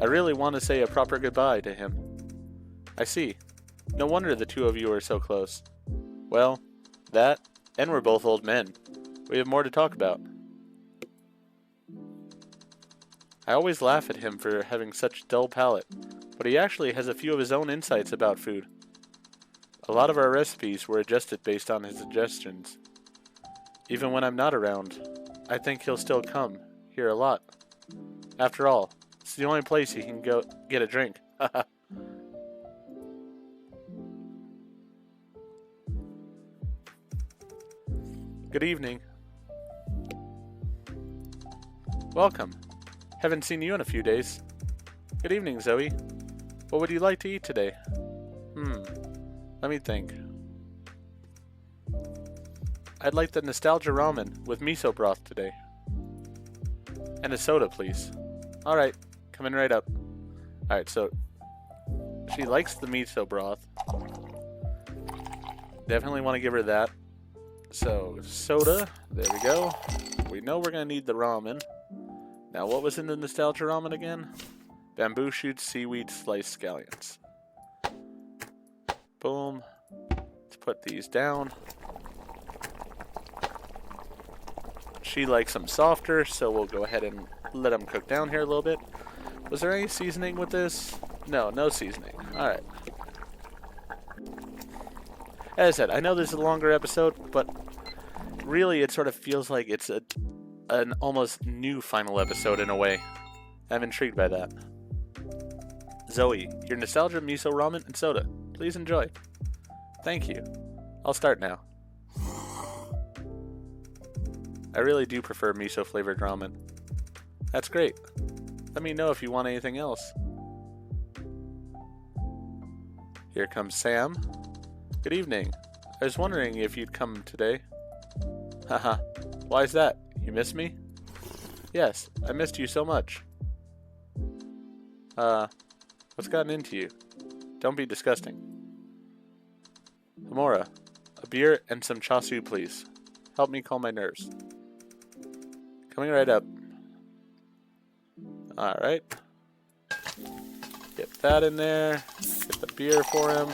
I really want to say a proper goodbye to him. I see. No wonder the two of you are so close. Well, that, and we're both old men. We have more to talk about. I always laugh at him for having such a dull palate, but he actually has a few of his own insights about food. A lot of our recipes were adjusted based on his suggestions. Even when I'm not around, I think he'll still come here a lot. After all, it's the only place he can go get a drink. Good evening. Welcome. Haven't seen you in a few days. Good evening, Zoe. What would you like to eat today? Let me think. I'd like the nostalgia ramen with miso broth today. And a soda, please. Alright, coming right up. Alright, so she likes the miso broth. Definitely want to give her that. So, soda, there we go. We know we're going to need the ramen. Now, what was in the nostalgia ramen again? Bamboo shoots, seaweed, sliced scallions. Boom. Let's put these down. She likes them softer, so we'll go ahead and let them cook down here a little bit. Was there any seasoning with this? No, no seasoning. Alright. As I said, I know this is a longer episode, but really it sort of feels like it's an almost new final episode in a way. I'm intrigued by that. Zoe, your nostalgia miso ramen and soda. Please enjoy. Thank you. I'll start now. I really do prefer miso flavored ramen. That's great. Let me know if you want anything else. Here comes Sam. Good evening. I was wondering if you'd come today. Haha. Why is that? You miss me? Yes, I missed you so much. What's gotten into you? Don't be disgusting. Homura, a beer and some chasu, please. Help me calm my nerves. Coming right up. Alright. Get that in there. Get the beer for him.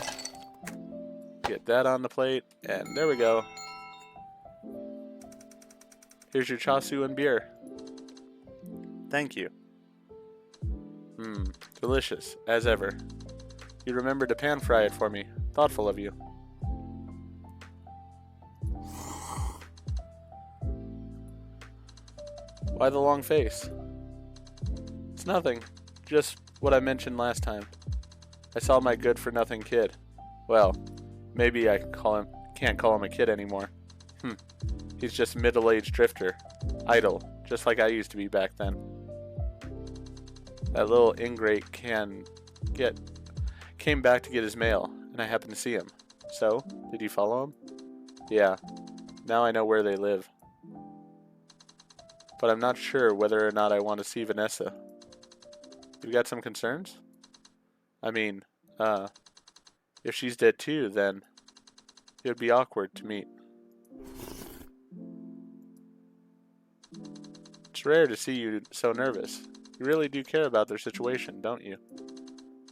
Get that on the plate. And there we go. Here's your chasu and beer. Thank you. Delicious, as ever. You remembered to pan fry it for me. Thoughtful of you. Why the long face? It's nothing. Just what I mentioned last time. I saw my good-for-nothing kid. Well, maybe I can't call him a kid anymore. He's just a middle-aged drifter. Idle, just like I used to be back then. That little ingrate came back to get his mail, and I happened to see him. So, did you follow him? Yeah. Now I know where they live. But I'm not sure whether or not I want to see Vanessa. You got some concerns? I mean, if she's dead too, then it would be awkward to meet. It's rare to see you so nervous. You really do care about their situation, don't you?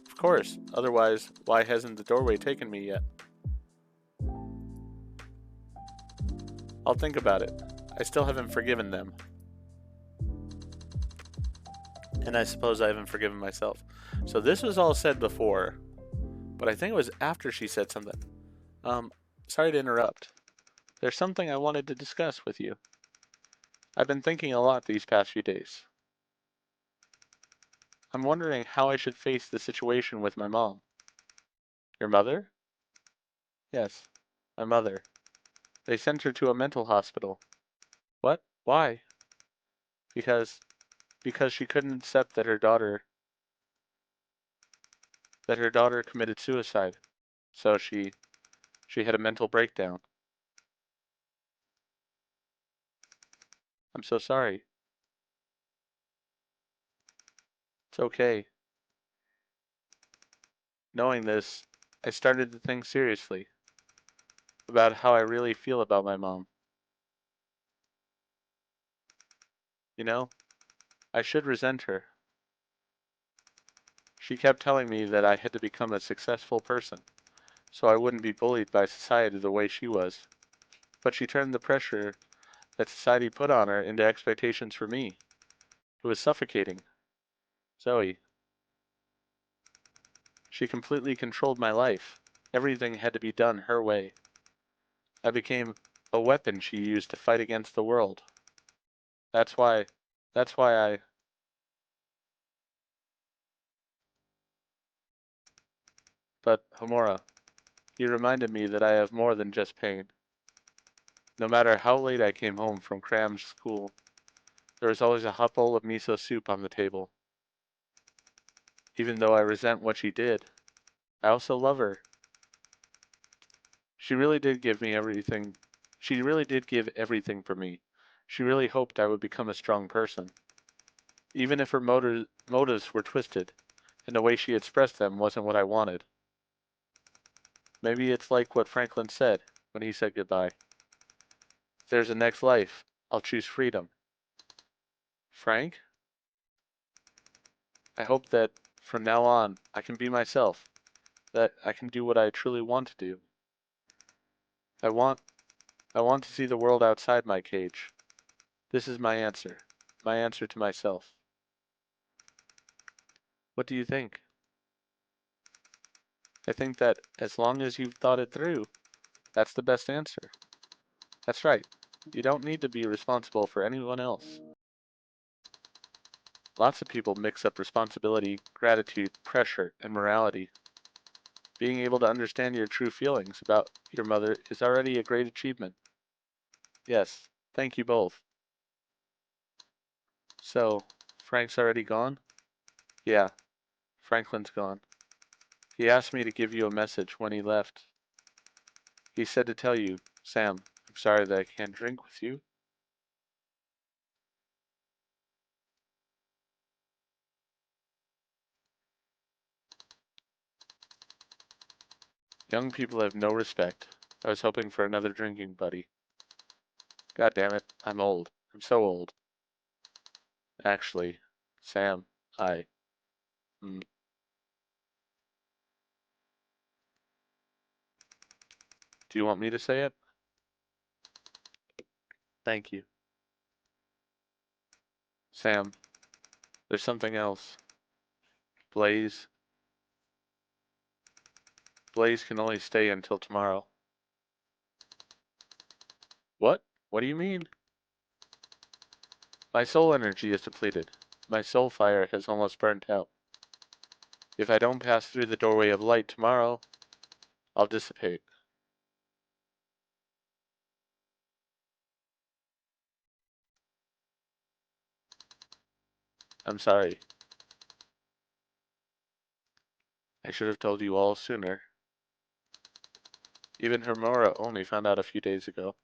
Of course. Otherwise, why hasn't the doorway taken me yet? I'll think about it. I still haven't forgiven them. And I suppose I haven't forgiven myself. So this was all said before, but I think it was after she said something. Sorry to interrupt. There's something I wanted to discuss with you. I've been thinking a lot these past few days. I'm wondering how I should face the situation with my mom. Your mother? Yes, my mother. They sent her to a mental hospital. What? Why? Because because she couldn't accept that her daughter committed suicide. So she had a mental breakdown. I'm so sorry. It's okay. Knowing this, I started to think seriously about how I really feel about my mom. You know, I should resent her. She kept telling me that I had to become a successful person, so I wouldn't be bullied by society the way she was. But she turned the pressure that society put on her into expectations for me. It was suffocating. Zoe, she completely controlled my life. Everything had to be done her way. I became a weapon she used to fight against the world. That's why, that's why I, but Homura, you reminded me that I have more than just pain. No matter how late I came home from cram school, there was always a hot bowl of miso soup on the table. Even though I resent what she did, I also love her. She really did give me everything. She really did give everything for me. She really hoped I would become a strong person. Even if her motives were twisted, and the way she expressed them wasn't what I wanted. Maybe it's like what Franklin said when he said goodbye. If there's a next life, I'll choose freedom. Frank, I hope that from now on I can be myself, that I can do what I truly want to do. I want I want to see the world outside my cage. This is my answer to myself. What do you think? I think that as long as you've thought it through, that's the best answer. That's right. You don't need to be responsible for anyone else. Lots of people mix up responsibility, gratitude, pressure, and morality. Being able to understand your true feelings about your mother is already a great achievement. Yes, thank you both. So, Frank's already gone? Yeah, Franklin's gone. He asked me to give you a message when he left. He said to tell you, Sam, I'm sorry that I can't drink with you. Young people have no respect. I was hoping for another drinking buddy. God damn it, I'm old. I'm so old. Actually, Sam, I. Mm, do you want me to say it? Thank you. Sam, there's something else. Blaze. Blaze can only stay until tomorrow. What? What do you mean? My soul energy is depleted. My soul fire has almost burnt out. If I don't pass through the doorway of light tomorrow, I'll dissipate. I'm sorry. I should have told you all sooner. Even Homura only found out a few days ago.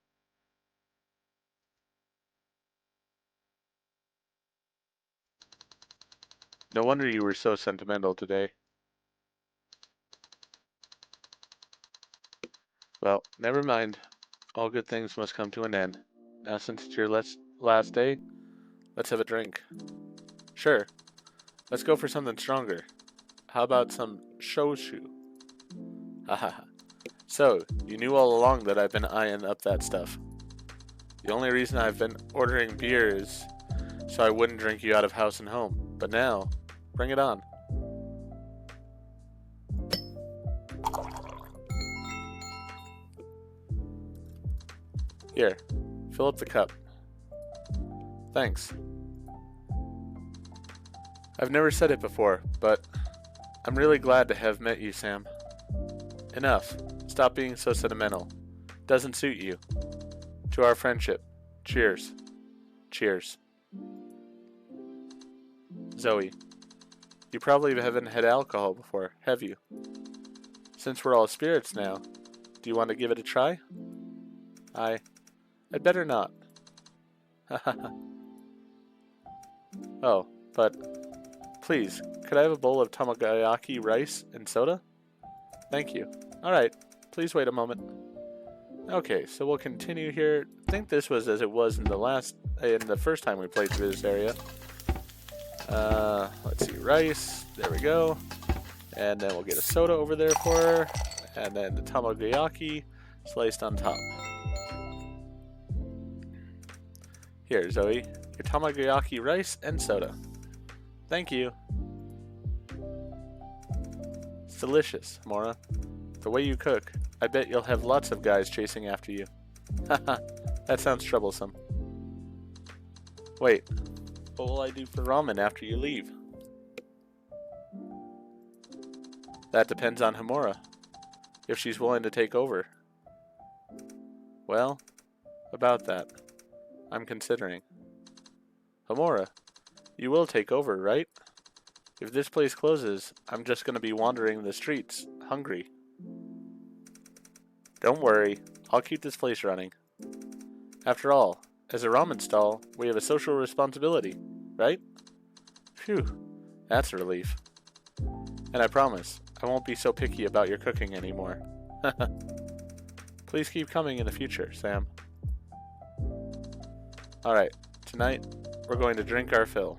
No wonder you were so sentimental today. Well, never mind. All good things must come to an end. Now since it's your last day, let's have a drink. Sure, let's go for something stronger. How about some shoshu? Haha. So, you knew all along that I've been eyeing up that stuff. The only reason I've been ordering beer is so I wouldn't drink you out of house and home. But now, bring it on. Here, fill up the cup. Thanks. I've never said it before, but I'm really glad to have met you, Sam. Enough. Stop being so sentimental. Doesn't suit you. To our friendship. Cheers. Cheers. Zoe, you probably haven't had alcohol before, have you? Since we're all spirits now, do you want to give it a try? I'd better not. Oh, but please, could I have a bowl of tamagoyaki rice and soda? Thank you. Alright, please wait a moment. Okay, so we'll continue here. I think this was as it was in the first time we played through this area. Let's see, rice, there we go. And then we'll get a soda over there for her. And then the tamagoyaki sliced on top. Here, Zoe, your tamagoyaki rice and soda. Thank you. It's delicious, Homura. The way you cook, I bet you'll have lots of guys chasing after you. Haha, that sounds troublesome. Wait, what will I do for ramen after you leave? That depends on Homura, if she's willing to take over. Well, about that, I'm considering. Homura, you will take over, right? If this place closes, I'm just going to be wandering the streets, hungry. Don't worry, I'll keep this place running. After all, as a ramen stall, we have a social responsibility, right? Phew, that's a relief. And I promise, I won't be so picky about your cooking anymore. Please keep coming in the future, Sam. Alright, tonight, we're going to drink our fill.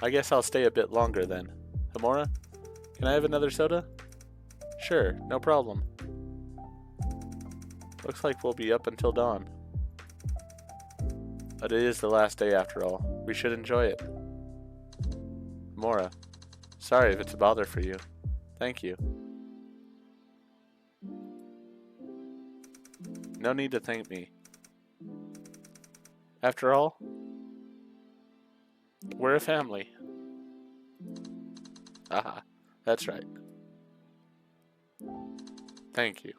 I guess I'll stay a bit longer then. Homura, can I have another soda? Sure, no problem. Looks like we'll be up until dawn. But it is the last day after all. We should enjoy it. Homura, sorry if it's a bother for you. Thank you. No need to thank me. After all, we're a family. Aha, that's right. Thank you.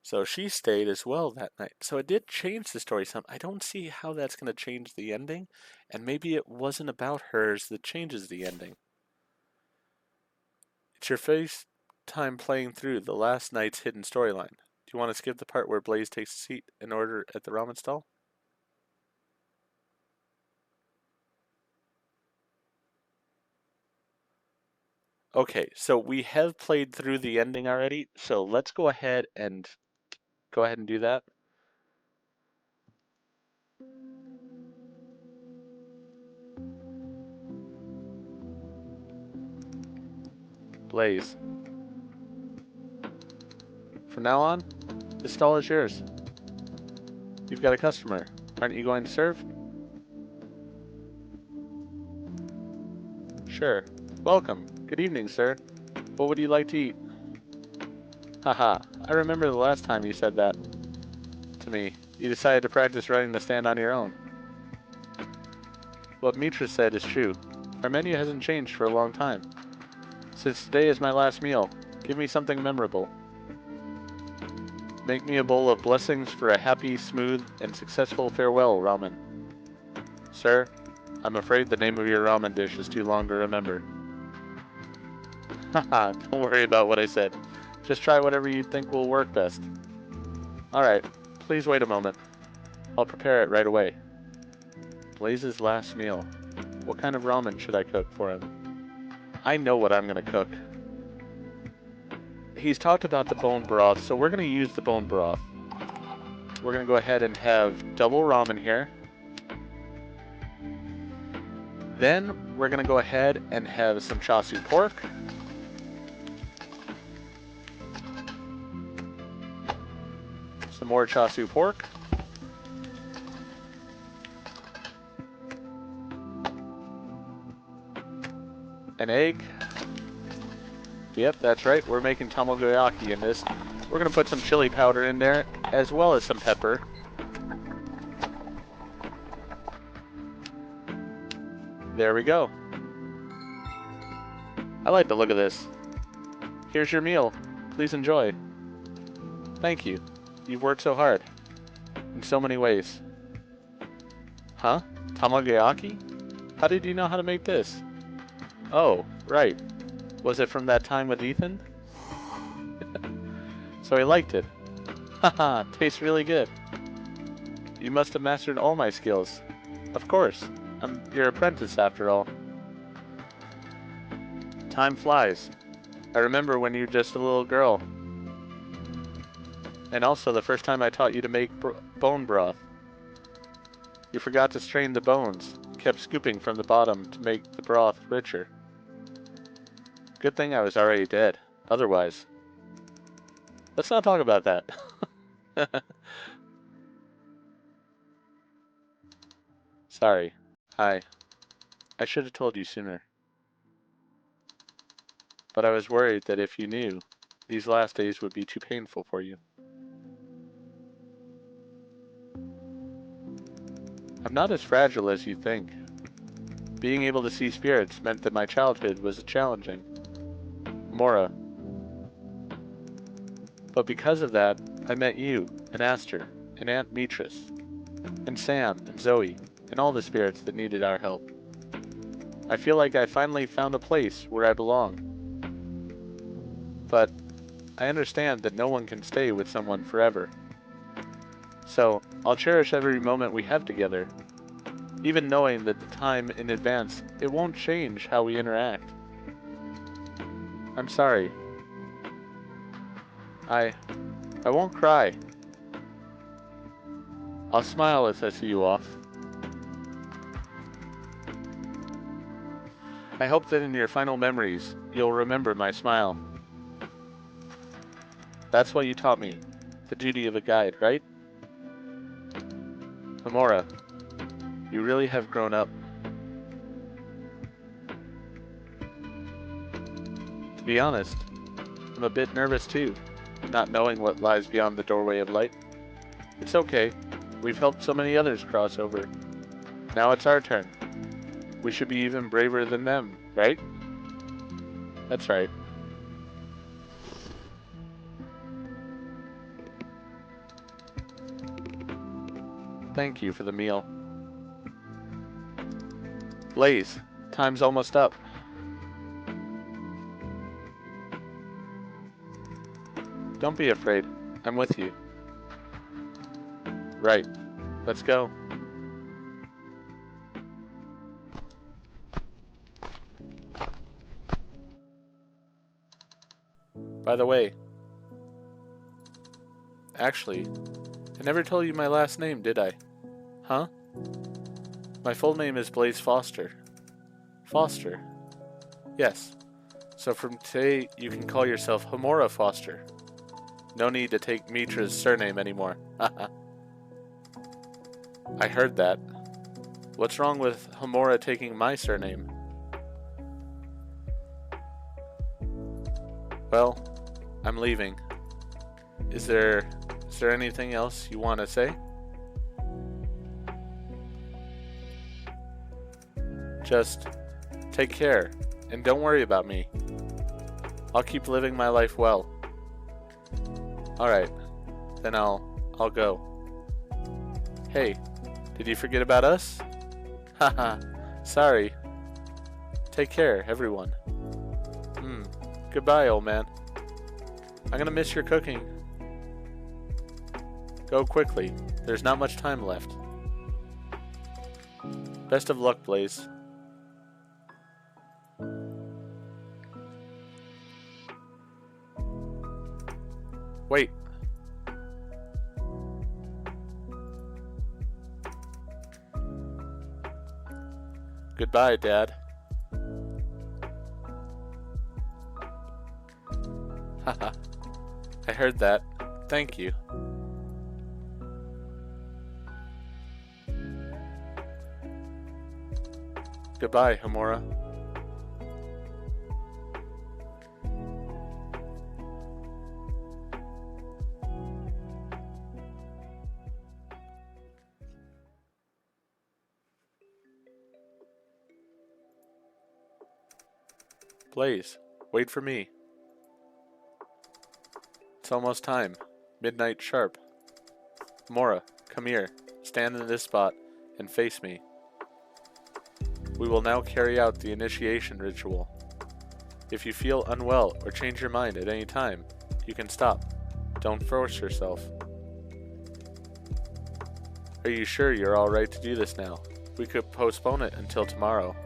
So she stayed as well that night. So it did change the story some. I don't see how that's going to change the ending. And maybe it wasn't about hers that changes the ending. It's your first time playing through the last night's hidden storyline. Do you want to skip the part where Blaze takes a seat in order at the ramen stall? Okay, so we have played through the ending already, so let's go ahead and do that. Blaze. From now on, this stall is yours. You've got a customer. Aren't you going to serve? Sure. Welcome. Good evening, sir. What would you like to eat? Haha, I remember the last time you said that to me. You decided to practice running the stand on your own. What Mitra said is true. Our menu hasn't changed for a long time. Since today is my last meal, give me something memorable. Make me a bowl of blessings for a happy, smooth, and successful farewell ramen. Sir, I'm afraid the name of your ramen dish is too long to remember. Haha, don't worry about what I said. Just try whatever you think will work best. Alright, please wait a moment. I'll prepare it right away. Blaze's last meal. What kind of ramen should I cook for him? I know what I'm gonna cook. He's talked about the bone broth, so we're gonna use the bone broth. We're gonna go ahead and have double ramen here. Then we're gonna go ahead and have some chashu pork. Some more chashu pork. An egg. Yep, that's right. We're making tamagoyaki in this. We're gonna put some chili powder in there, as well as some pepper. There we go. I like the look of this. Here's your meal. Please enjoy. Thank you. You've worked so hard. In so many ways. Huh? Tamagoyaki? How did you know how to make this? Oh, right. Was it from that time with Ethan? So he liked it. Haha, tastes really good. You must have mastered all my skills. Of course. I'm your apprentice after all. Time flies. I remember when you were just a little girl. And also the first time I taught you to make bone broth. You forgot to strain the bones, kept scooping from the bottom to make the broth richer. Good thing I was already dead. Otherwise... Let's not talk about that. Sorry. Hi. I should have told you sooner. But I was worried that if you knew, these last days would be too painful for you. I'm not as fragile as you think. Being able to see spirits meant that my childhood was challenging. Homura. But because of that, I met you, and Aster, and Aunt Beatrice, and Sam, and Zoe, and all the spirits that needed our help. I feel like I finally found a place where I belong. But I understand that no one can stay with someone forever. So I'll cherish every moment we have together, even knowing that the time in advance, it won't change how we interact. I'm sorry. I won't cry. I'll smile as I see you off. I hope that in your final memories, you'll remember my smile. That's what you taught me, the duty of a guide, right? Homura, you really have grown up. To be honest, I'm a bit nervous too, not knowing what lies beyond the doorway of light. It's okay, we've helped so many others cross over. Now it's our turn. We should be even braver than them, right? That's right. Thank you for the meal. Blaze, time's almost up. Don't be afraid. I'm with you. Right. Let's go. By the way, actually, I never told you my last name, did I? Huh? My full name is Blaze Foster. Foster? Yes. So from today, you can call yourself Homura Foster. No need to take Mitra's surname anymore. I heard that. What's wrong with Homura taking my surname? Well, I'm leaving. Is there anything else you want to say? Just take care and don't worry about me. I'll keep living my life well. Alright, then I'll go. Hey, did you forget about us? Haha, sorry. Take care, everyone. Goodbye, old man. I'm gonna miss your cooking. Go quickly. There's not much time left. Best of luck, Blaze. Wait. Goodbye, Dad. Haha, I heard that. Thank you. Goodbye, Homura. Blaze, wait for me. It's almost time. Midnight sharp. Homura, come here. Stand in this spot and face me. We will now carry out the initiation ritual. If you feel unwell or change your mind at any time, you can stop. Don't force yourself. Are you sure you're alright to do this now? We could postpone it until tomorrow.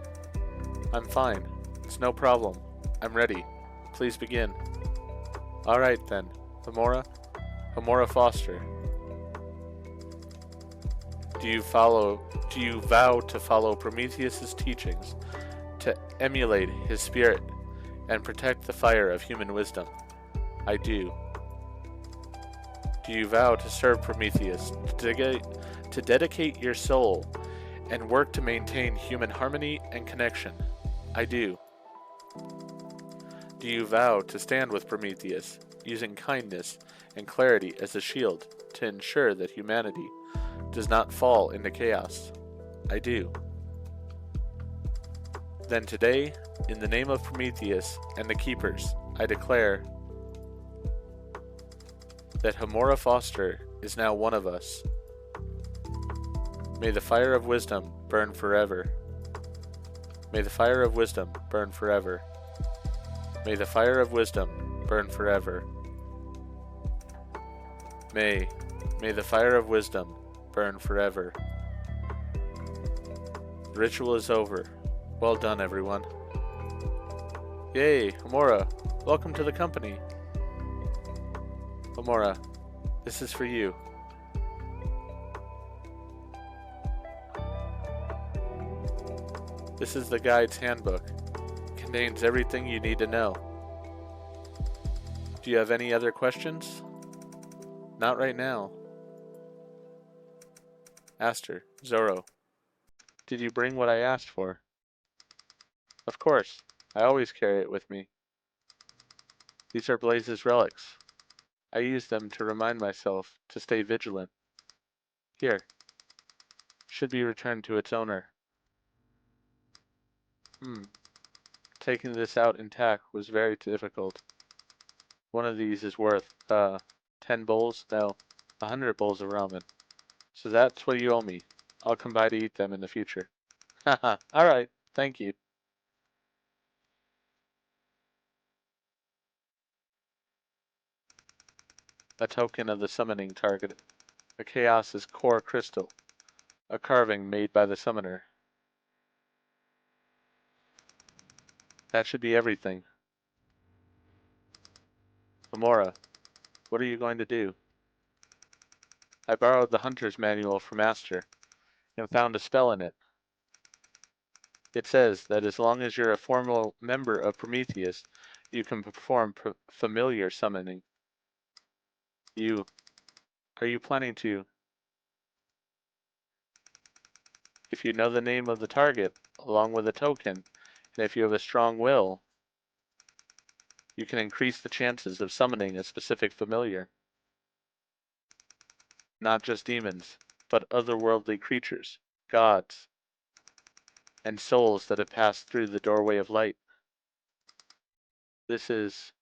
I'm fine. It's no problem. I'm ready. Please begin. Alright then. Homura Foster. Do you vow to follow Prometheus's teachings, to emulate his spirit, and protect the fire of human wisdom? I do. Do you vow to serve Prometheus, to dedicate your soul, and work to maintain human harmony and connection? I do. Do you vow to stand with Prometheus, using kindness and clarity as a shield to ensure that humanity does not fall into chaos? I do. Then today, in the name of Prometheus and the Keepers, I declare that Homura Foster is now one of us. May the fire of wisdom burn forever. May the fire of wisdom burn forever. May the fire of wisdom burn forever. May the fire of wisdom burn forever. The ritual is over. Well done, everyone. Yay, Homura, welcome to the company. Homura, this is for you. This is the guide's handbook. It contains everything you need to know. Do you have any other questions? Not right now. Aster, Zoro, did you bring what I asked for? Of course, I always carry it with me. These are Blaze's relics. I use them to remind myself to stay vigilant. Here. Should be returned to its owner. Taking this out intact was very difficult. One of these is worth, 10 bowls? No, 100 bowls of ramen. So that's what you owe me. I'll come by to eat them in the future. Haha, alright, thank you. A token of the summoning target. The Chaos's core crystal. A carving made by the summoner. That should be everything. Homura, what are you going to do? I borrowed the hunter's manual from Aster and found a spell in it. It says that as long as you're a formal member of Prometheus, you can perform familiar summoning. Are you planning to? If you know the name of the target, along with a token, and if you have a strong will, you can increase the chances of summoning a specific familiar. Not just demons, but otherworldly creatures, gods, and souls that have passed through the doorway of light. This is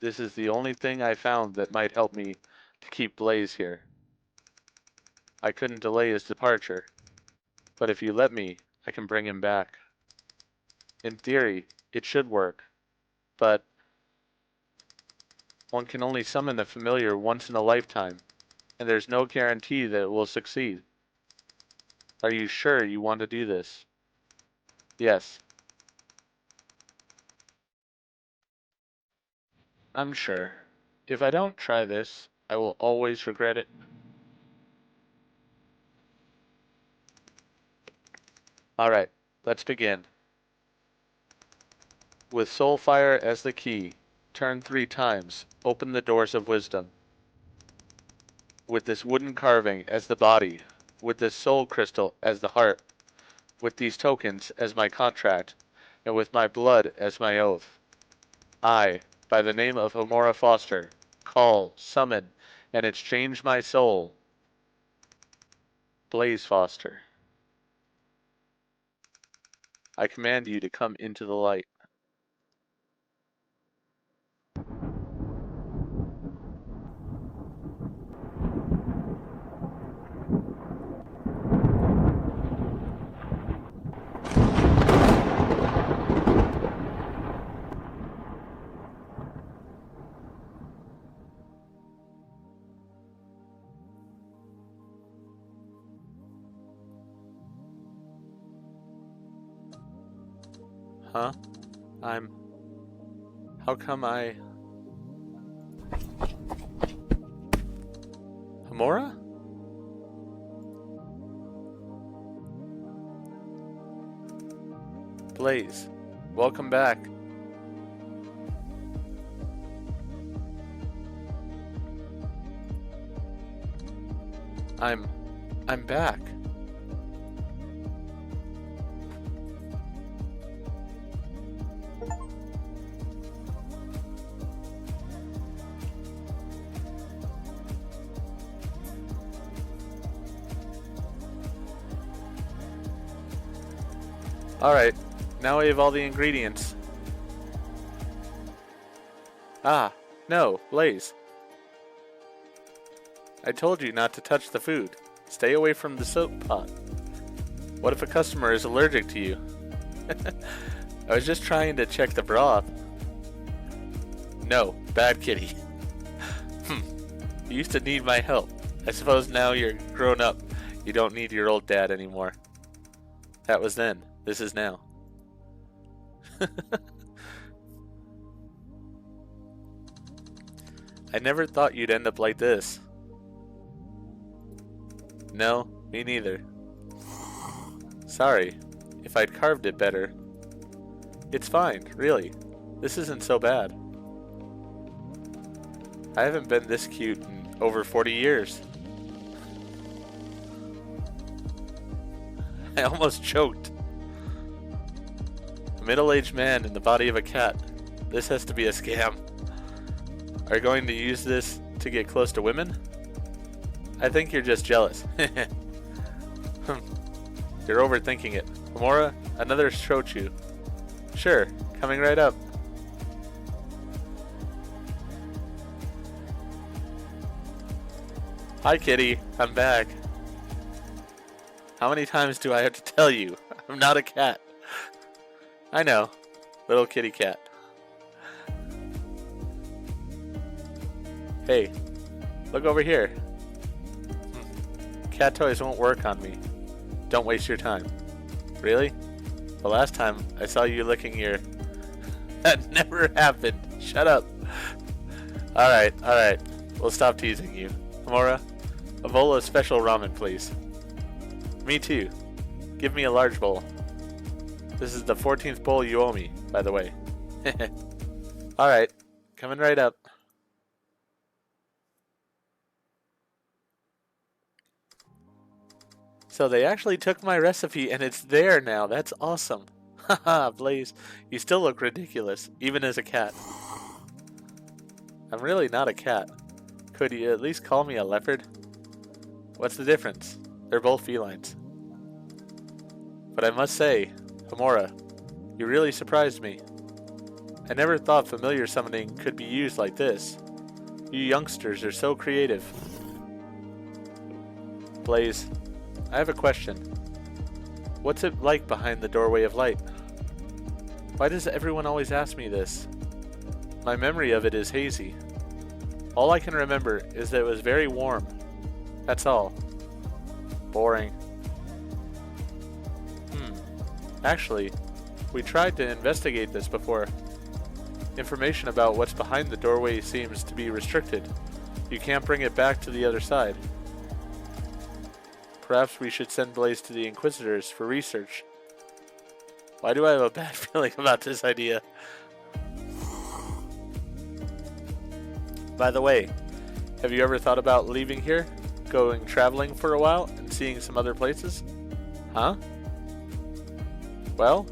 the only thing I found that might help me to keep Blaze here. I couldn't delay his departure, but if you let me, I can bring him back. In theory, it should work, but one can only summon a familiar once in a lifetime, and there's no guarantee that it will succeed. Are you sure you want to do this? Yes. I'm sure. If I don't try this, I will always regret it. Alright, let's begin. With soul fire as the key, turn 3 times, open the doors of wisdom. With this wooden carving as the body, with this soul crystal as the heart, with these tokens as my contract, and with my blood as my oath, I, by the name of Homura Foster, call, summon, and exchange my soul. Blaze Foster. I command you to come into the light. Huh? How come I... Homura? Blaze, welcome back. I'm back. Alright, now we have all the ingredients. Ah, no, Blaze. I told you not to touch the food. Stay away from the soap pot. What if a customer is allergic to you? I was just trying to check the broth. No, bad kitty. You used to need my help. I suppose now you're grown up. You don't need your old dad anymore. That was then. This is now. I never thought you'd end up like this. No, me neither. Sorry, if I'd carved it better. It's fine, really. This isn't so bad. I haven't been this cute in over 40 years. I almost choked. A middle-aged man in the body of a cat. This has to be a scam. Are you going to use this to get close to women? I think you're just jealous. You're overthinking it. Homura, another shochu. Sure, coming right up. Hi kitty, I'm back. How many times do I have to tell you? I'm not a cat. I know, little kitty cat. Hey, look over here. Cat toys won't work on me. Don't waste your time. Really? The last time I saw you licking your... That never happened. Shut up. Alright. We'll stop teasing you. Homura, a bowl of special ramen, please. Me too. Give me a large bowl. This is the 14th bowl you owe me, by the way. Alright, coming right up. So they actually took my recipe and it's there now. That's awesome. Haha, Blaze, you still look ridiculous, even as a cat. I'm really not a cat. Could you at least call me a leopard? What's the difference? They're both felines. But I must say, Homura, you really surprised me. I never thought familiar summoning could be used like this. You youngsters are so creative. Blaze, I have a question. What's it like behind the doorway of light? Why does everyone always ask me this? My memory of it is hazy. All I can remember is that it was very warm. That's all. Boring. Actually, we tried to investigate this before. Information about what's behind the doorway seems to be restricted. You can't bring it back to the other side. Perhaps we should send Blaze to the Inquisitors for research. Why do I have a bad feeling about this idea? By the way, have you ever thought about leaving here, going traveling for a while, and seeing some other places? Huh? Well,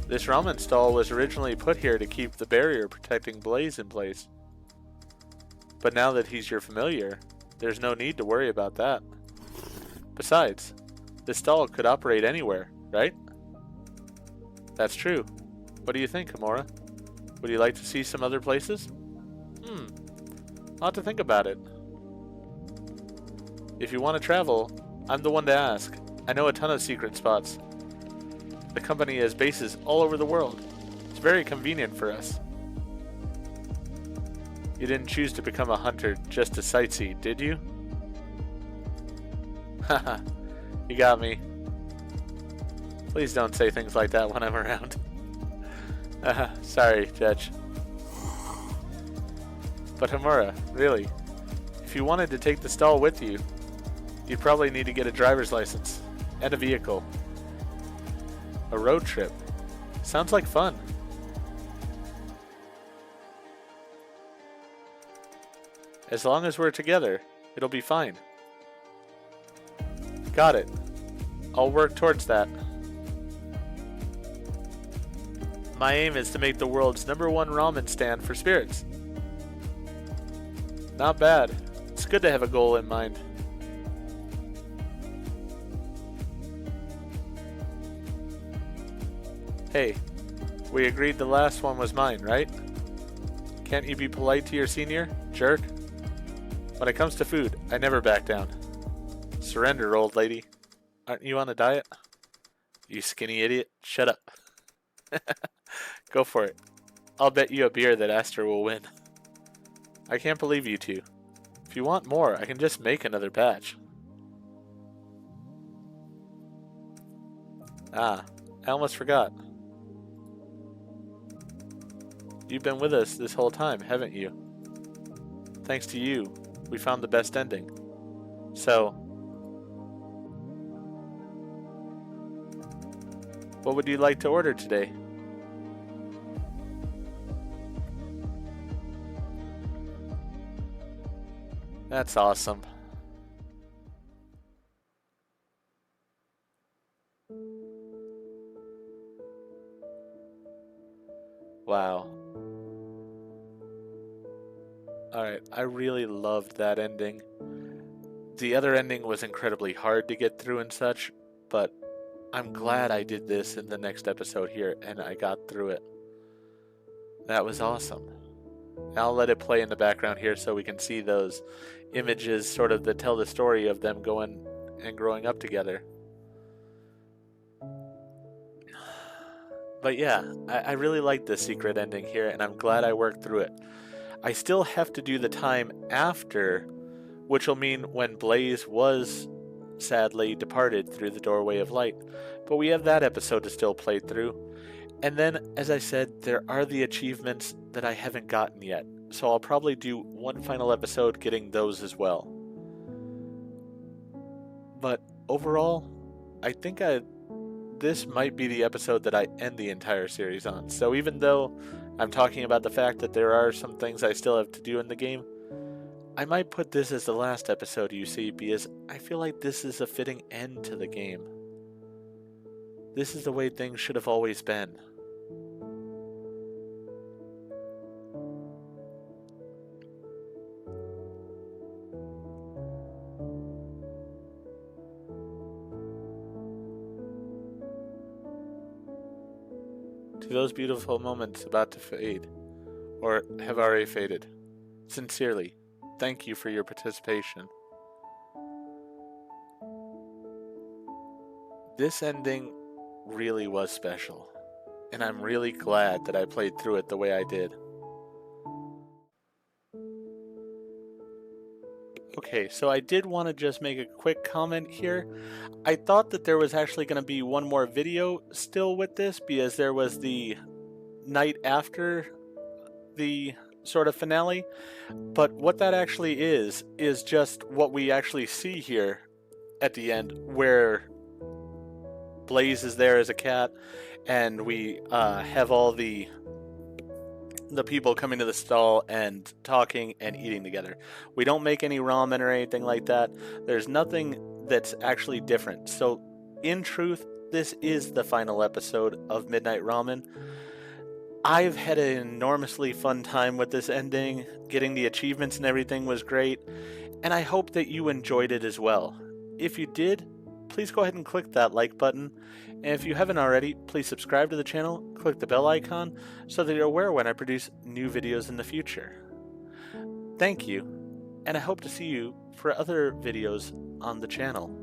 this ramen stall was originally put here to keep the barrier protecting Blaze in place. But now that he's your familiar, there's no need to worry about that. Besides, this stall could operate anywhere, right? That's true. What do you think, Homura? Would you like to see some other places? I'll have to think about it. If you want to travel, I'm the one to ask. I know a ton of secret spots. The company has bases all over the world. It's very convenient for us. You didn't choose to become a hunter just to sightsee, did you? Haha, you got me. Please don't say things like that when I'm around. Sorry, Judge. But Homura, really, if you wanted to take the stall with you, you'd probably need to get a driver's license and a vehicle. A road trip. Sounds like fun. As long as we're together, it'll be fine. Got it. I'll work towards that. My aim is to make the world's #1 ramen stand for spirits. Not bad. It's good to have a goal in mind. Hey, we agreed the last one was mine, right? Can't you be polite to your senior, jerk? When it comes to food, I never back down. Surrender, old lady. Aren't you on a diet? You skinny idiot. Shut up. Go for it. I'll bet you a beer that Aster will win. I can't believe you two. If you want more, I can just make another batch. Ah, I almost forgot. You've been with us this whole time, haven't you? Thanks to you, we found the best ending. So, what would you like to order today? That's awesome. Wow. Alright, I really loved that ending. The other ending was incredibly hard to get through and such, but I'm glad I did this in the next episode here and I got through it. That was awesome. I'll let it play in the background here so we can see those images sort of that tell the story of them going and growing up together. But yeah, I really like the secret ending here and I'm glad I worked through it. I still have to do the time after, which will mean when Blaze was sadly departed through the doorway of light. But we have that episode to still play through. And then, as I said, there are the achievements that I haven't gotten yet. So I'll probably do one final episode getting those as well. But overall, I think this might be the episode that I end the entire series on. So even though I'm talking about the fact that there are some things I still have to do in the game, I might put this as the last episode you see because I feel like this is a fitting end to the game. This is the way things should have always been. To those beautiful moments about to fade, or have already faded, sincerely, thank you for your participation. This ending really was special, and I'm really glad that I played through it the way I did. Okay, so I did want to just make a quick comment here. I thought that there was actually going to be one more video still with this because there was the night after the sort of finale, but what that actually is just what we actually see here at the end, where Blaze is there as a cat, and we have all the people coming to the stall and talking and eating together. We don't make any ramen or anything like that. There's nothing that's actually different. So, in truth, this is the final episode of Midnight Ramen. I've had an enormously fun time with this ending. Getting the achievements and everything was great, and I hope that you enjoyed it as well. If you did, please go ahead and click that like button. And if you haven't already, please subscribe to the channel, click the bell icon, so that you're aware when I produce new videos in the future. Thank you, and I hope to see you for other videos on the channel.